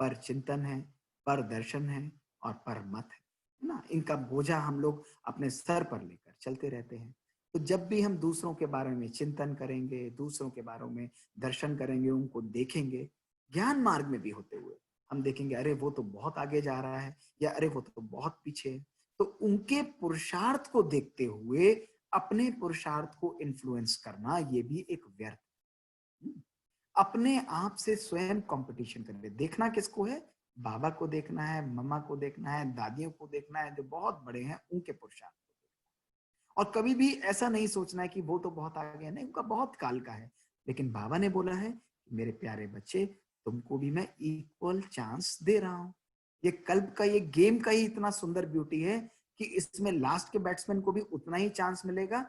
पर चिंतन है, पर दर्शन है और पर मत है ना। इनका बोझा हम लोग अपने सर पर लेकर चलते रहते हैं। तो जब भी हम दूसरों के बारे में चिंतन करेंगे, दूसरों के बारे में दर्शन करेंगे, उनको देखेंगे, ज्ञान मार्ग में भी होते हुए हम देखेंगे, अरे वो तो बहुत आगे जा रहा है, या अरे वो तो बहुत पीछे है। तो उनके पुरुषार्थ को देखते हुए अपने पुरुषार्थ को इन्फ्लुएंस करना, ये भी एक व्यर्थ। अपने आप से स्वयं कंपटीशन करने, देखना किसको है? बाबा को देखना है, मम्मा को देखना है, दादियों को देखना है, जो बहुत बड़े हैं उनके पुरुषार्थ को देखना। और कभी भी ऐसा नहीं सोचना है कि वो तो बहुत आगे है, नहीं, उनका बहुत काल का है। लेकिन बाबा ने बोला है, मेरे प्यारे बच्चे, तुमको भी मैं इक्वल चांस दे रहा हूं। ये कल्प का, ये गेम का ही इतना सुंदर ब्यूटी है कि इसमें लास्ट के बैट्समैन को भी उतना ही चांस मिलेगा,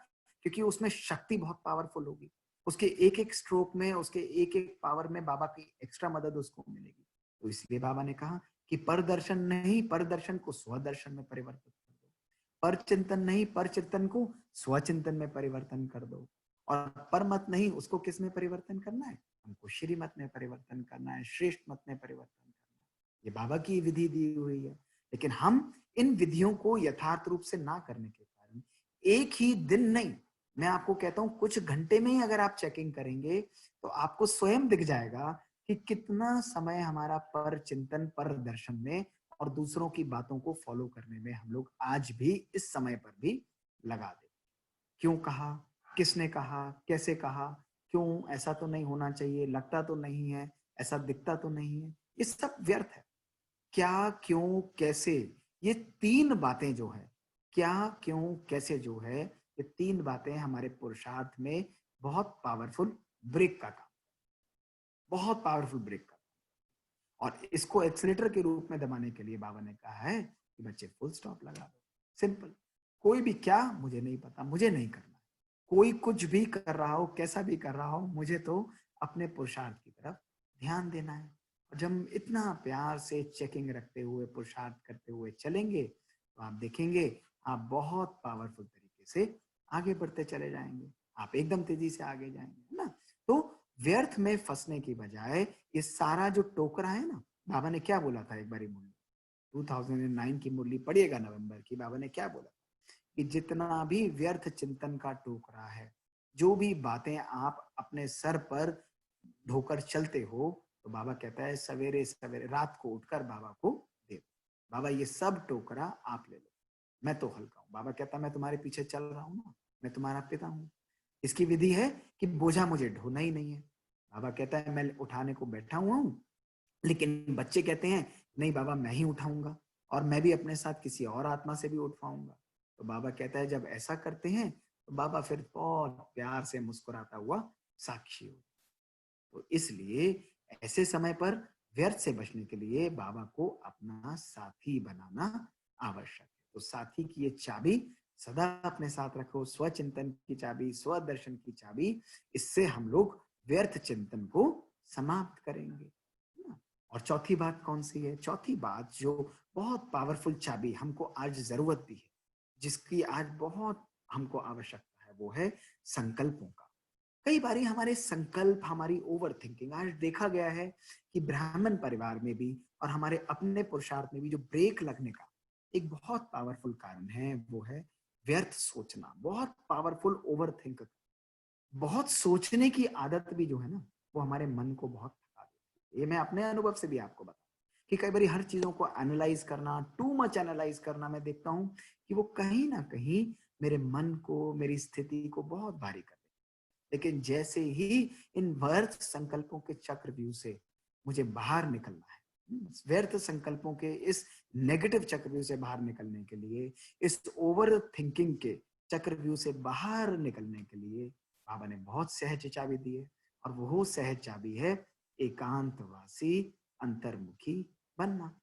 क्योंकि उसमें शक्ति बहुत पावरफुल होगी। उसके एक एक स्ट्रोक में, उसके एक एक पावर में बाबा की एक्स्ट्रा मदद उसको मिलेगी। तो इसलिए बाबा ने कहा कि पर दर्शन नहीं, पर दर्शन को स्वदर्शन में परिवर्तित कर दो। पर चिंतन नहीं, पर चिंतन को स्वचिंतन में परिवर्तन कर दो। और पर मत नहीं, उसको किस में परिवर्तन करना है? हमको श्रीमत में परिवर्तन करना है, श्रेष्ठ मत में परिवर्तन करना है। ये बाबा की विधि दी हुई है। लेकिन हम इन विधियों को यथार्थ रूप से ना करने के कारण एक ही दिन नहीं, मैं आपको कहता हूं कुछ घंटे में ही अगर आप चेकिंग करेंगे तो आपको स्वयं दिख जाएगा कि कितना समय हमारा पर चिंतन, पर दर्शन में और दूसरों की बातों को फॉलो करने में हम लोग आज भी इस समय पर भी लगा देते। क्यों कहा, किसने कहा, कैसे कहा, क्यों, ऐसा तो नहीं होना चाहिए, लगता तो नहीं है, ऐसा दिखता तो नहीं है, ये सब व्यर्थ है। क्या, क्यों, कैसे, ये तीन बातें जो है, क्या, क्यों, कैसे जो है, ये तीन बातें हमारे पुरुषार्थ में बहुत पावरफुल ब्रेक का काम, बहुत पावरफुल ब्रेक का। और इसको एक्सीलेटर के रूप में दबाने के लिए बाबा ने कहा है कि बच्चे फुल स्टॉप लगा दो, सिंपल। कोई भी क्या, मुझे नहीं पता, मुझे नहीं करना। कोई कुछ भी कर रहा हो, कैसा भी कर रहा हो, मुझे तो अपने पुरुषार्थ की तरफ ध्यान देना है। और जब हम इतना प्यार से चेकिंग रखते हुए, पुरुषार्थ करते हुए चलेंगे तो आप देखेंगे आप बहुत पावरफुल तरीके से आगे बढ़ते चले जाएंगे, आप एकदम तेजी से आगे जाएंगे, है ना। तो व्यर्थ में फंसने की बजाय ये सारा जो टोकरा है ना, बाबा ने क्या बोला था एक बारी मुरली, 2009 की मुरली पढ़िएगा, नवंबर की, बाबा ने क्या बोला कि जितना भी व्यर्थ चिंतन का टोकरा है, जो भी बातें आप अपने सर पर ढोकर चलते हो, तो बाबा कहता है सवेरे सवेरे रात को उठकर बाबा को दे दो। बाबा ये सब टोकरा आप ले लो, मैं तो हल्का हूं। बाबा कहता है मैं तुम्हारे पीछे चल रहा हूं ना, मैं तुम्हारा पिता हूं। इसकी विधि है कि बोझा मुझे ढोना ही नहीं है। बाबा कहता है मैं उठाने को बैठा हुआ हूं, लेकिन बच्चे कहते हैं नहीं बाबा मैं ही उठाऊंगा, और मैं भी अपने साथ किसी और आत्मा से भी उठवाऊंगा। तो बाबा कहता है जब ऐसा करते हैं तो बाबा फिर बहुत प्यार से मुस्कुराता हुआ साक्षी हो। तो इसलिए ऐसे समय पर व्यर्थ से बचने के लिए बाबा को अपना साथी बनाना आवश्यक है। तो साथी की ये चाबी सदा अपने साथ रखो, स्वचिंतन की चाबी, स्वदर्शन की चाबी। इससे हम लोग व्यर्थ चिंतन को समाप्त करेंगे, है ना? और चौथी बात कौन सी है? चौथी बात जो बहुत पावरफुल चाबी हमको आज जरूरत भी है, जिसकी आज बहुत हमको आवश्यकता है, वो है संकल्पों का। कई बारी हमारे संकल्प, हमारी ओवर थिंकिंग, आज देखा गया है कि ब्राह्मण परिवार में भी और हमारे अपने पुरुषार्थ में भी जो ब्रेक लगने का एक बहुत पावरफुल कारण है, वो है व्यर्थ सोचना, बहुत पावरफुल ओवर थिंक। बहुत सोचने की आदत भी जो है ना, वो हमारे मन को बहुत थका देती है। ये मैं अपने अनुभव से भी आपको बता कि कई बार हर चीजों को एनालाइज करना, टू मच एनालाइज करना, मैं देखता हूं कि वो कहीं ना कहीं मेरे मन को, मेरी स्थिति को बहुत भारी कर। लेकिन जैसे ही इन व्यर्थ संकल्पों के चक्रव्यूह से मुझे बाहर निकलना है, व्यर्थ संकल्पों के इस नेगेटिव चक्रव्यूह से बाहर निकलने के लिए, इस ओवर थिंकिंग के चक्रव्यूह से बाहर निकलने के लिए बाबा ने बहुत सहज चाबी दी है। और वो सहज चाबी है एकांतवासी, अंतर्मुखी बनना।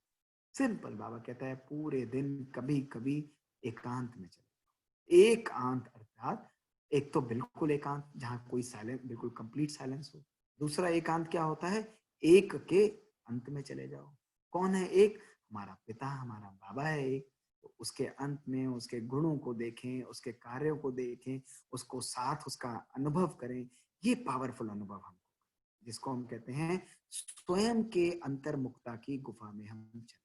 सिंपल, बाबा कहता है पूरे दिन कभी कभी एकांत में चले। एकांत अर्थात एक तो बिल्कुल एकांत जहां कोई साइलेंस, बिल्कुल कंप्लीट साइलेंस हो। दूसरा एकांत क्या होता है? एक के अंत में चले जाओ। कौन है एक? हमारा पिता, हमारा बाबा है एक। तो उसके अंत में उसके गुणों को देखें, उसके कार्यों को देखें, उसको साथ उसका अनुभव करें। ये पावरफुल अनुभव हमको, जिसको हम कहते हैं स्वयं के अंतर्मुक्ता की गुफा में हम चले।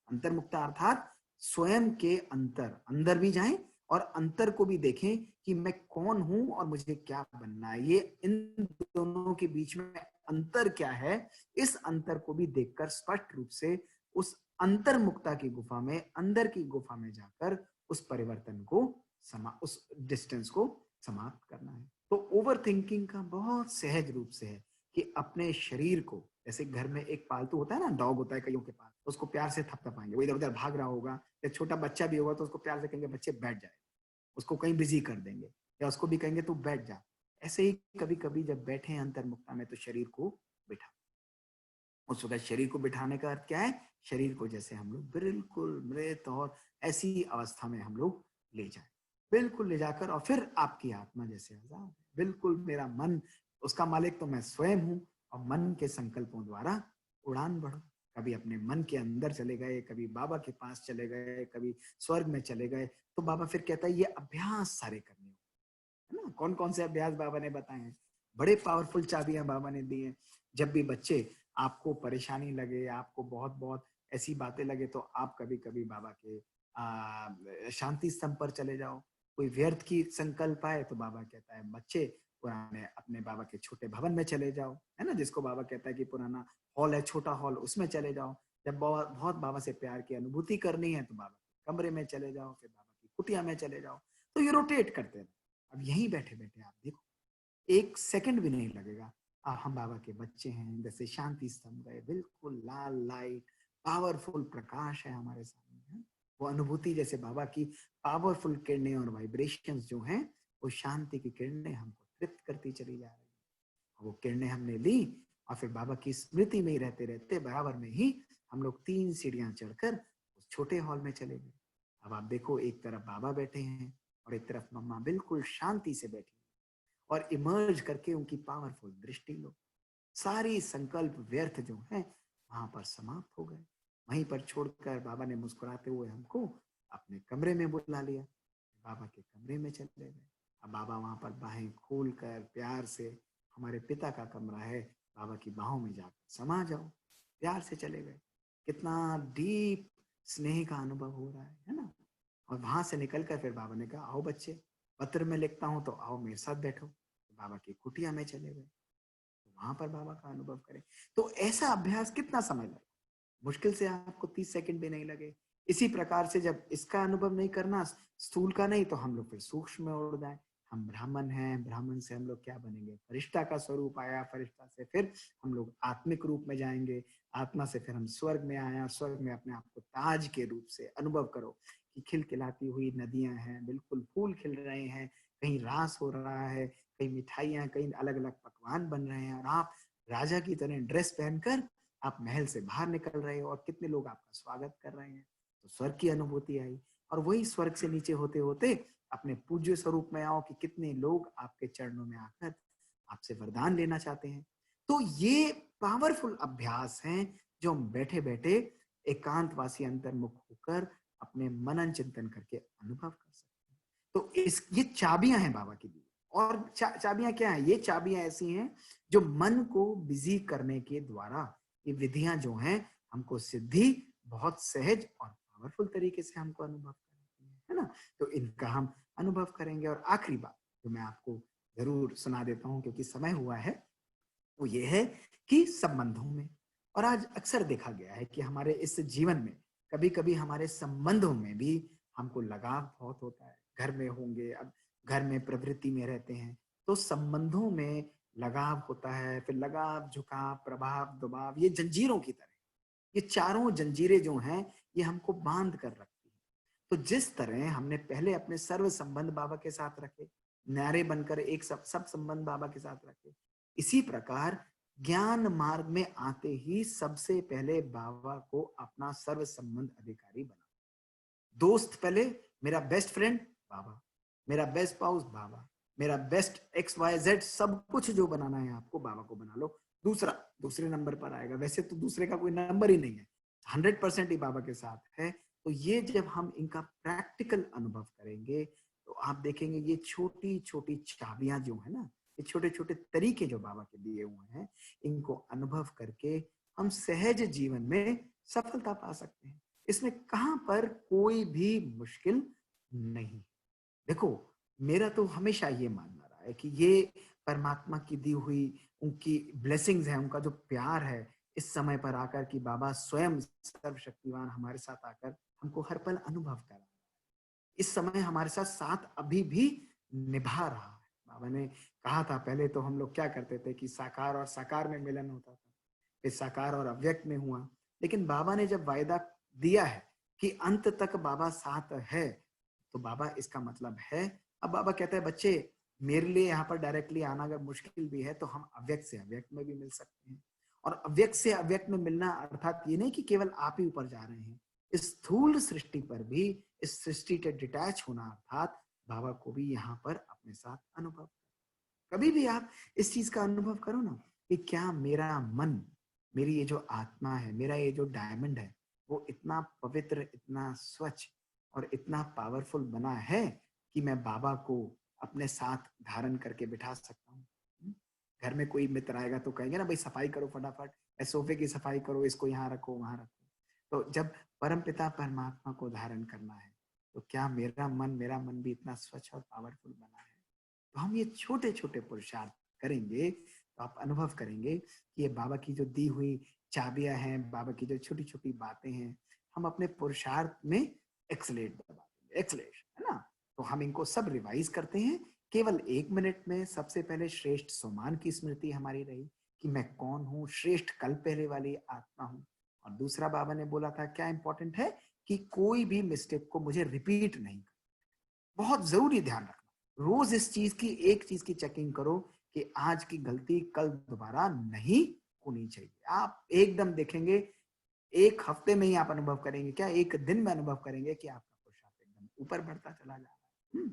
अंतर्मुक्ता अर्थात स्वयं के अंतर, अंदर भी जाएं और अंतर को भी देखें कि मैं कौन हूं और मुझे क्या बनना है। ये इन दोनों के बीच में अंतर क्या है, इस अंतर को भी देखकर स्पष्ट रूप से उस अंतर्मुक्ता की गुफा में, अंदर की गुफा में जाकर उस परिवर्तन को उस डिस्टेंस को समाप्त करना है। तो ओवर थिंकिंग का बहुत सहज रूप से है कि अपने शरीर को, जैसे घर में एक पालतू होता है ना, डॉग होता है कईयों के पास, उसको प्यार से थपथपाएंगे, वो इधर उधर भाग रहा होगा, या छोटा बच्चा भी होगा तो उसको प्यार से कहेंगे बच्चे बैठ जाए, उसको कहीं बिजी कर देंगे, या उसको भी कहेंगे तू बैठ जा। ऐसे ही कभी कभी जब बैठे हैं अंतर्मुक्ता में तो शरीर को बिठा, उस वक्त शरीर को बिठाने का अर्थ क्या है? शरीर को जैसे हम लोग बिल्कुल मृत और ऐसी अवस्था में हम लोग ले जाए, बिल्कुल ले जाकर, और फिर आपकी आत्मा जैसे आजाद, बिल्कुल मेरा मन, उसका मालिक तो मैं स्वयं हूं, और मन के संकल्पों द्वारा उड़ान बढ़ो। कभी अपने मन के अंदर चले गए, कभी बाबा के पास चले गए, कभी स्वर्ग में चले गए। तो बाबा फिर कहता है ये अभ्यास सारे करने हो, है ना? कौन कौन से अभ्यास बाबा ने बताए हैं? बड़े पावरफुल चाबियां बाबा ने दी हैं। जब भी बच्चे आपको परेशानी लगे, आपको बहुत बहुत ऐसी बातें लगे, तो आप कभी कभी बाबा के शांति स्तंभ पर चले जाओ। कोई व्यर्थ की संकल्प आए तो बाबा कहता है बच्चे पुराने अपने बाबा के छोटे भवन में चले जाओ, है ना, जिसको बाबा कहता है कि पुराना हॉल है, छोटा हॉल, उसमें चले जाओ। जब बहुत बहुत बाबा से प्यार की अनुभूति करनी है तो बाबा के कमरे में चले जाओ, फिर बाबा की कुटिया में चले जाओ। तो ये रोटेट करते रहो। अब यहीं बैठे बैठे आप देखो, एक सेकंड भी नहीं लगेगा। हम बाबा के बच्चे हैं, जैसे शांति स्तंभ गए, बिल्कुल लाल लाइट, पावरफुल प्रकाश है हमारे सामने, है? वो अनुभूति जैसे बाबा की पावरफुल किरणें और वाइब्रेशंस जो हैं, वो शांति की किरणें हमको तृप्त करती चली जा रही है। वो किरणें हमने ली और फिर बाबा की स्मृति में ही रहते रहते बराबर में ही हम लोग 3 सीढ़ियां चढ़कर उस छोटे हॉल में चले गए। अब आप देखो, एक तरफ बाबा बैठे हैं और एक तरफ मम्मा बिल्कुल शांति से बैठी, और इमर्ज करके उनकी पावरफुल दृष्टि लो। सारी संकल्प व्यर्थ जो है वहां पर समाप्त हो गए। वहीं पर छोड़कर बाबा ने मुस्कुराते हुए हमको अपने कमरे में बुला लिया। बाबा के कमरे में चले गए। अब बाबा वहां पर बाहें खोलकर प्यार से, हमारे पिता का कमरा है, बाबा की बाहों में जाकर समा जाओ, प्यार से चले गए। कितना डीप स्नेह का अनुभव हो रहा है ना? और वहां से निकलकर फिर बाबा ने कहा आओ बच्चे, पत्र में लिखता हूं तो आओ मेरे साथ बैठो। बाबा की कुटिया में चले गए, तो वहां पर बाबा का अनुभव करें। तो ऐसा अभ्यास कितना समय लगे? मुश्किल से आपको 30 सेकंड भी नहीं लगे। इसी प्रकार से जब इसका अनुभव नहीं करना, स्थूल का नहीं, तो हम लोग फिर सूक्ष्म में उड़ जाए। हम ब्राह्मण हैं, ब्राह्मण से हम लोग क्या बनेंगे? फरिश्ता का स्वरूप आया, फरिश्ता से फिर हम लोग आत्मिक रूप में जाएंगे, आत्मा से फिर हम स्वर्ग में आए, और स्वर्ग में अपने आप को ताज के रूप से अनुभव करो की खिलखिलाती हुई नदियां हैं, बिल्कुल फूल खिल रहे हैं, कहीं रास हो रहा है, कहीं मिठाइयां, कहीं अलग अलग पकवान बन रहे हैं, और आप राजा की तरह ड्रेस पहनकर आप महल से बाहर निकल रहे हो और कितने लोग आपका स्वागत कर रहे हैं। तो स्वर्ग की अनुभूति आई। और वही स्वर्ग से नीचे होते होते अपने पूज्य स्वरूप में आओ कि कितने लोग आपके चरणों में आकर आपसे वरदान लेना चाहते हैं। तो ये पावरफुल अभ्यास हैं जो हम बैठे बैठे एकांतवासी अंतर्मुख होकर अपने मनन चिंतन करके अनुभव कर सकते हैं। तो इस ये चाबियां हैं बाबा की दी। और चाबियां क्या है? ये चाबियां ऐसी हैं जो मन को बिजी करने के द्वारा, ये विधियां जो हैं हमको सिद्धि बहुत सहज और पावरफुल तरीके से हमको अनुभव कराती है ना। तो इनका हम अनुभव करेंगे। और आखिरी बात जो मैं आपको जरूर सुना देता हूं क्योंकि समय हुआ है, वो ये है कि संबंधों में, और आज अक्सर देखा गया है कि हमारे इस जीवन में कभी कभी हमारे संबंधों में भी हमको लगाव बहुत होता है। घर में होंगे, अब घर में प्रवृत्ति में रहते हैं तो संबंधों में लगाव होता है। फिर लगाव, झुकाव, प्रभाव, दबाव, ये जंजीरों की तरह, ये चारों जंजीरें जो हैं ये हमको बांध कर रखती हैं। तो जिस तरह हमने पहले अपने सर्व संबंध बाबा के साथ रखे, न्यारे बनकर एक सब संबंध बाबा के साथ रखे, इसी प्रकार ज्ञान मार्ग में आते ही सबसे पहले बाबा को अपना सर्व संबंध अधिकारी बना। दोस्त पहले, मेरा बेस्ट फ्रेंड बाबा, मेरा बेस्ट स्पाउस बाबा, मेरा बेस्ट एक्स वाई जेड, सब कुछ जो बनाना है आपको बाबा को बना लो। दूसरा दूसरे नंबर पर आएगा। वैसे तो दूसरे का कोई नंबर ही नहीं है, 100% ही बाबा के साथ है। तो ये जब हम इनका प्रैक्टिकल अनुभव करेंगे तो आप देखेंगे ये छोटी छोटी चाबियां जो है ना, ये छोटे छोटे तरीके जो बाबा के दिए हुए हैं, इनको अनुभव करके हम सहज जीवन में सफलता पा सकते हैं। इसमें कहां पर कोई भी मुश्किल नहीं। देखो, मेरा तो हमेशा ये मानना रहा है कि ये परमात्मा की दी हुई उनकी ब्लेसिंग्स है, उनका जो प्यार है इस समय पर आकर कि बाबा स्वयं सर्वशक्तिवान हमारे साथ आकर हमको हर पल अनुभव करा, इस समय हमारे साथ साथ अभी भी निभा रहा है। बाबा ने कहा था पहले तो हम लोग क्या करते थे कि साकार और साकार में मिलन होता था, फिर साकार और अव्यक्त में हुआ। लेकिन बाबा ने जब वायदा दिया है कि अंत तक बाबा साथ है, तो बाबा इसका मतलब है। अब बाबा कहता है बच्चे, मेरे लिए यहाँ पर डायरेक्टली आना अगर मुश्किल भी है तो हम अव्यक्त से अव्यक्त में भी मिल सकते हैं। और अव्यक्त से अव्यक्त में मिलना अर्थात ये नहीं कि केवल आप ही ऊपर जा रहे हैं, इस स्थूल सृष्टि पर भी, इस सृष्टि के डिटैच होना अर्थात बाबा को भी यहाँ पर अपने साथ अनुभव। कभी भी आप इस चीज का अनुभव करो ना कि क्या मेरा मन, मेरी ये जो आत्मा है, मेरा ये जो डायमंड है, वो इतना पवित्र, इतना स्वच्छ और इतना पावरफुल बना है कि मैं बाबा को अपने साथ धारण करके बिठा सकता हूँ। घर में कोई मित्र आएगा तो कहेंगे ना भाई सफाई करो फटाफट, सोफे की सफाई करो, इसको यहाँ रखो वहां रखो। तो जब परमपिता परमात्मा को धारण करना है तो क्या मेरा मन भी इतना स्वच्छ और पावरफुल बना है? तो हम ये छोटे छोटे पुरुषार्थ करेंगे तो आप अनुभव करेंगे कि ये बाबा की जो दी हुई चाबियां हैं, बाबा की जो छोटी छोटी बातें हैं, हम अपने पुरुषार्थ में एक्सलेट दबा देंगे, एक्सलेट, है ना। तो हम इनको सब रिवाइज करते हैं केवल 1 मिनट में। सबसे पहले श्रेष्ठ सोमान की स्मृति हमारी रही कि मैं कौन हूँ, श्रेष्ठ कल पहले वाली आत्मा हूँ। और दूसरा बाबा ने बोला था क्या इंपॉर्टेंट है कि कोई भी मिस्टेक को मुझे रिपीट नहीं करना। बहुत जरूरी ध्यान रखना, रोज इस चीज की, एक चीज की चेकिंग करो कि आज की गलती कल दोबारा नहीं होनी चाहिए। आप एकदम देखेंगे, एक हफ्ते में ही आप अनुभव करेंगे, क्या एक दिन में अनुभव करेंगे कि आपका पुरुषार्थ एकदम ऊपर बढ़ता चला जा रहा है।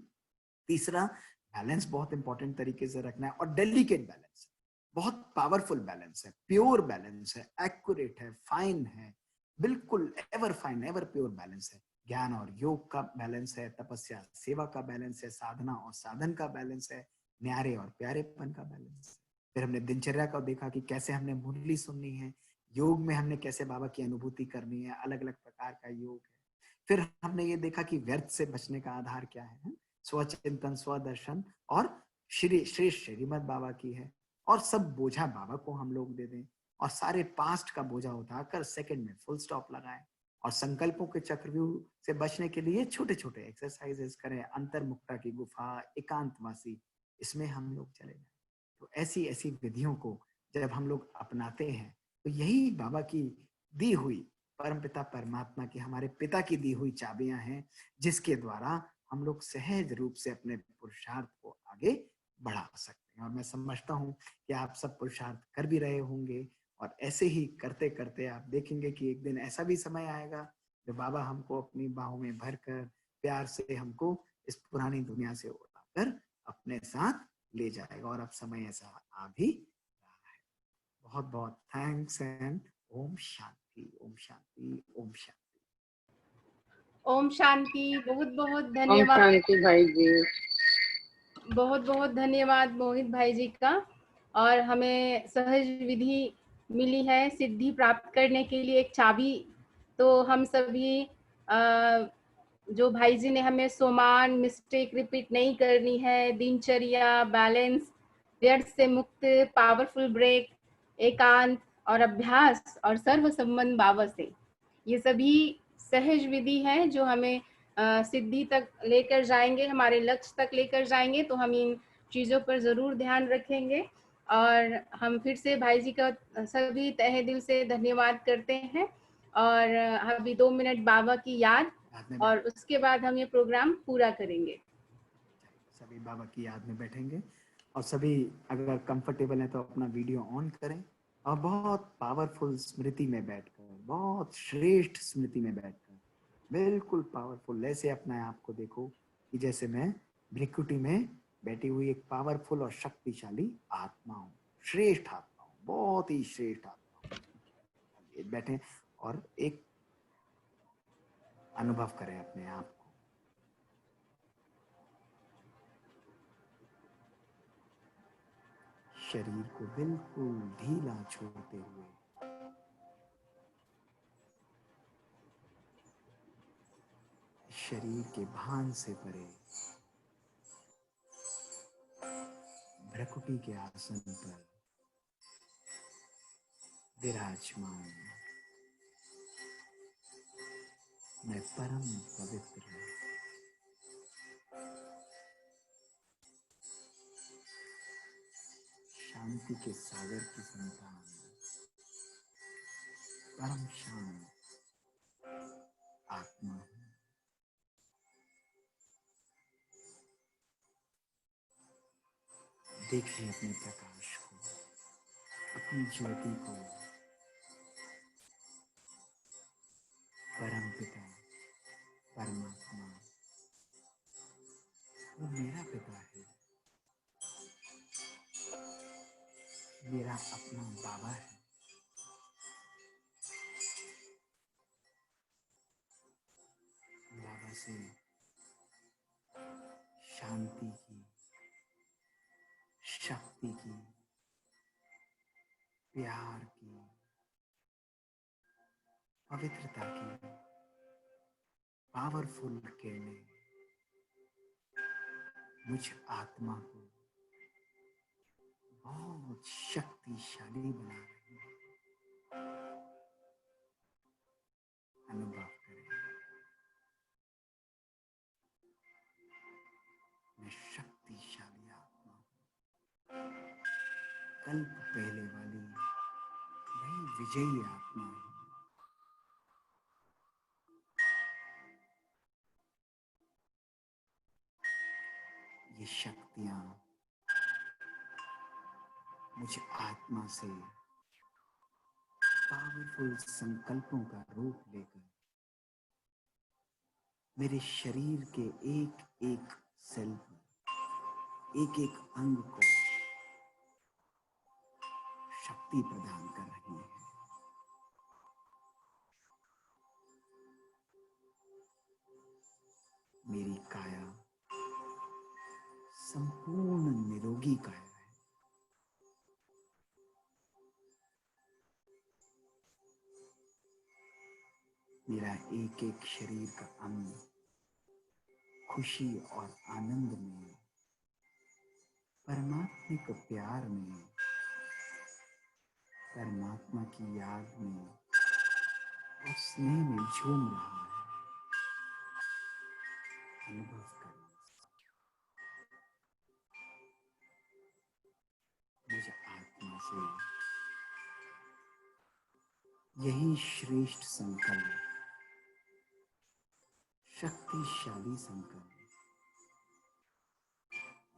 तीसरा, बैलेंस बहुत इंपॉर्टेंट तरीके से रखना है, और डेलिकेट बैलेंस, बहुत पावरफुल बैलेंस है, प्योर बैलेंस है, एक्यूरेट है, फाइन है, बिल्कुल ever fine, ever pure balance है। ज्ञान और योग का बैलेंस है, तपस्या सेवा का बैलेंस है, साधना और साधन का बैलेंस है, न्यारे और प्यारेपन का बैलेंस है। फिर हमने दिनचर्या का देखा कि कैसे हमने मुरली सुननी है, योग में हमने कैसे बाबा की अनुभूति करनी है, अलग अलग प्रकार का योग है। फिर हमने ये देखा कि व्यर्थ से बचने का आधार क्या है, स्वचिंतन, स्वदर्शन, और श्री श्रेष्ठ श्रीमद बाबा की है। और सब बोझा बाबा को हम लोग दे दें, और सारे पास्ट का बोझा उठाकर सेकंड में फुल स्टॉप लगाएं। और संकल्पों के चक्रव्यूह से बचने के लिए छोटे छोटे एक्सरसाइजेस करें, अंतर्मुक्ता की गुफा, एकांतवासी, इसमें हम लोग चले जाएं। तो ऐसी ऐसी विधियों को जब हम लोग अपनाते हैं तो यही बाबा की दी हुई परमपिता परमात्मा की, हमारे पिता की दी हुई चाबियां हैं, जिसके द्वारा हम लोग सहज रूप से अपने पुरुषार्थ को आगे बढ़ा सकते हैं। और मैं समझता हूँ कि आप सब पुरुषार्थ कर भी रहे होंगे, और ऐसे ही करते करते आप देखेंगे कि एक दिन ऐसा भी समय आएगा जो बाबा हमको अपनी बाहों में भरकर प्यार से हमको इस पुरानी दुनिया से उठाकर अपने साथ ले जाएगा। और अब समय ऐसा आ भी रहा है। बहुत बहुत थैंक्स एंड ओम शांति, ओम शांति, ओम शांति। ओम शांति। बहुत बहुत ओम धन्यवाद, शांति भाई जी। बहुत बहुत धन्यवाद मोहित भाई जी का। और हमें सहज विधि मिली है सिद्धि प्राप्त करने के लिए, एक चाबी। तो हम सभी जो भाई जी ने हमें सोमान, मिस्टेक रिपीट नहीं करनी है, दिनचर्या, बैलेंस, व्यर्थ से मुक्त, पावरफुल ब्रेक, एकांत और अभ्यास और सर्व संबंध बाबा से, ये सभी सहज विधि है जो हमें सिद्धि तक लेकर जाएंगे, हमारे लक्ष्य तक लेकर जाएंगे। तो हम इन चीज़ों पर ज़रूर ध्यान रखेंगे। और हम फिर से भाई जी का सभी तहे दिल से धन्यवाद करते हैं। और अभी 2 मिनट बाबा की याद, और उसके बाद हम ये प्रोग्राम पूरा करेंगे। सभी बाबा की याद में बैठेंगे, और सभी अगर कंफर्टेबल हैं तो अपना वीडियो ऑन करें, और बहुत पावरफुल स्मृति में बैठकर, बहुत श्रेष्ठ स्मृति में बैठकर, बिल्कुल पावरफुल ऐसे अपने आप को देखो कि जैसे मैं भ्रिकुटी में बैठी हुई एक पावरफुल और शक्तिशाली आत्मा हूँ, श्रेष्ठ आत्मा हूँ, बहुत ही श्रेष्ठ आत्मा हूँ। बैठे और एक अनुभव करें अपने आप को। शरीर को बिल्कुल ढीला छोड़ते हुए शरीर के भान से परे भ्रकुटी के आसन पर विराजमान मैं परम पवित्र शांति के सागर की संतान, परम शांत आत्मा हूँ। देखिए अपने प्रकाश को, अपनी ज्योति को। परम पिता परमात्मा वो मेरा पिता है, मेरा अपना बाबा है। बाबा से शांति की, शक्ति की, प्यार की, पवित्रता की पावरफुल किरणें मुझ आत्मा को बहुत शक्तिशाली बना रही है। अनुभव करें, मैं शक्तिशाली आत्मा हूँ, कल्प पहले वाली नई विजयी आत्मा हूँ। ये शक्तियां मुझ आत्मा से पावरफुल संकल्पों का रूप लेकर मेरे शरीर के एक एक सेल पर, एक एक अंग को शक्ति प्रदान कर रही है। मेरी काया संपूर्ण निरोगी काया है। मेरा एक एक शरीर का अंग खुशी और आनंद में, परमात्मिक प्यार में, परमात्मा की याद में और स्नेह में झूम रहा है। अनुभव करें, मुझे आत्मा से यही श्रेष्ठ संकल्प, शक्तिशाली संकल्प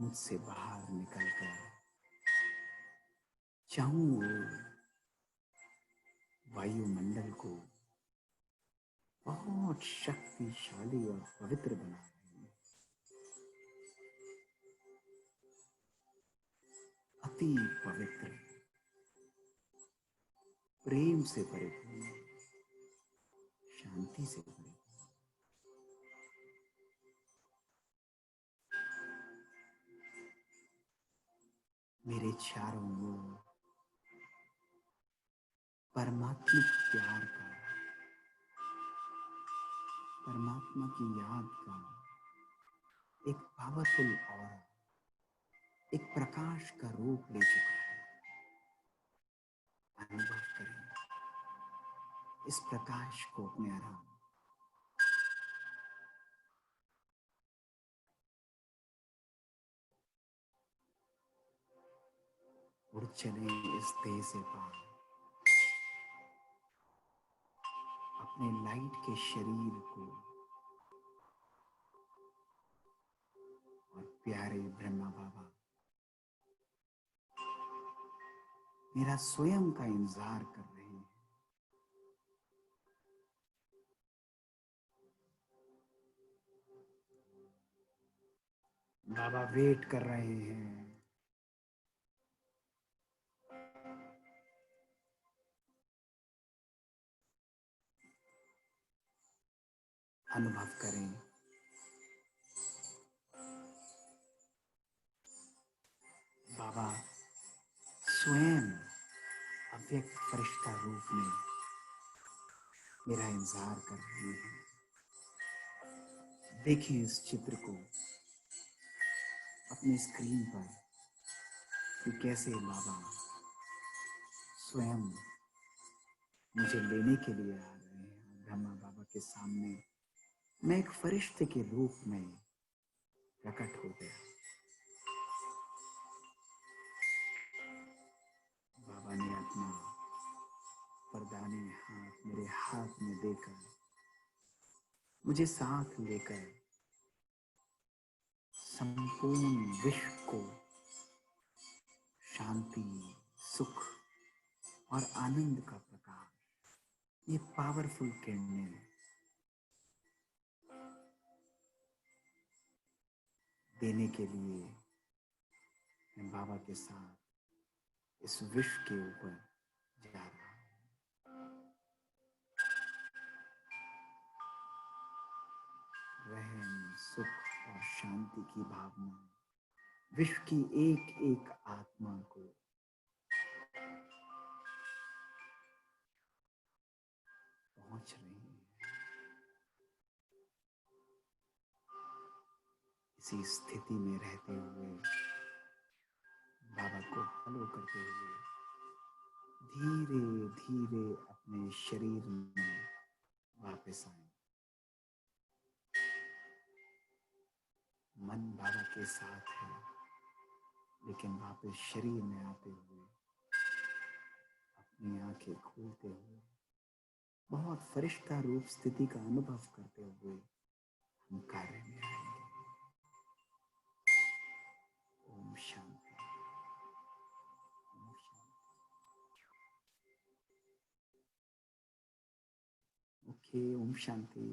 मुझसे बाहर निकलकर चाहूं वायुमंडल को बहुत शक्तिशाली और पवित्र बना रहे हैं, अति पवित्र, प्रेम से परिपूर्ण, शांति से परिपूर्ण। मेरे चारों ओर परमात्मिक प्यार का, परमात्मा की याद का एक पावरफुल ऑरा, एक प्रकाश का रूप ले चुका है। अनुभव करें इस प्रकाश को अपने आराम। उड़ चले इस देह से पार, अपने लाइट के शरीर को और प्यारे ब्रह्मा बाबा मेरा स्वयं का इंतजार कर रहे हैं। बाबा वेट कर रहे हैं। अनुभव करें बाबा स्वयं अव्यक्त फरिश्ता रूप में मेरा इंतजार कर रहे हैं। देखें इस चित्र को अपनी स्क्रीन पर कि कैसे बाबा स्वयं मुझे लेने के लिए आ रहे हैं। ब्रह्मा बाबा के सामने मैं एक फरिश्ते के रूप में प्रकट हो गया। बाबा ने अपना वरदानी हाथ मेरे हाथ में देकर मुझे साथ लेकर संपूर्ण विश्व को शांति, सुख और आनंद का प्रकाश, ये पावरफुल किरणें देने के लिए मैं बाबा के साथ इस विश्व के ऊपर जा रहा हूं। रहम, सुख और शांति की भावना विश्व की एक एक आत्मा को पहुंच रही है। इसी स्थिति में रहते हुए बाबा को फॉलो करते हुए धीरे धीरे अपने शरीर में वापस आए। मन बाबा के साथ है, लेकिन वापस शरीर में आते हुए अपनी आंखें खोलते हुए बहुत फरिश्ता रूप स्थिति का अनुभव करते हुए हम कार्य में आएंगे। ओम शांति, ओम शांति। ओके, ओम शांति।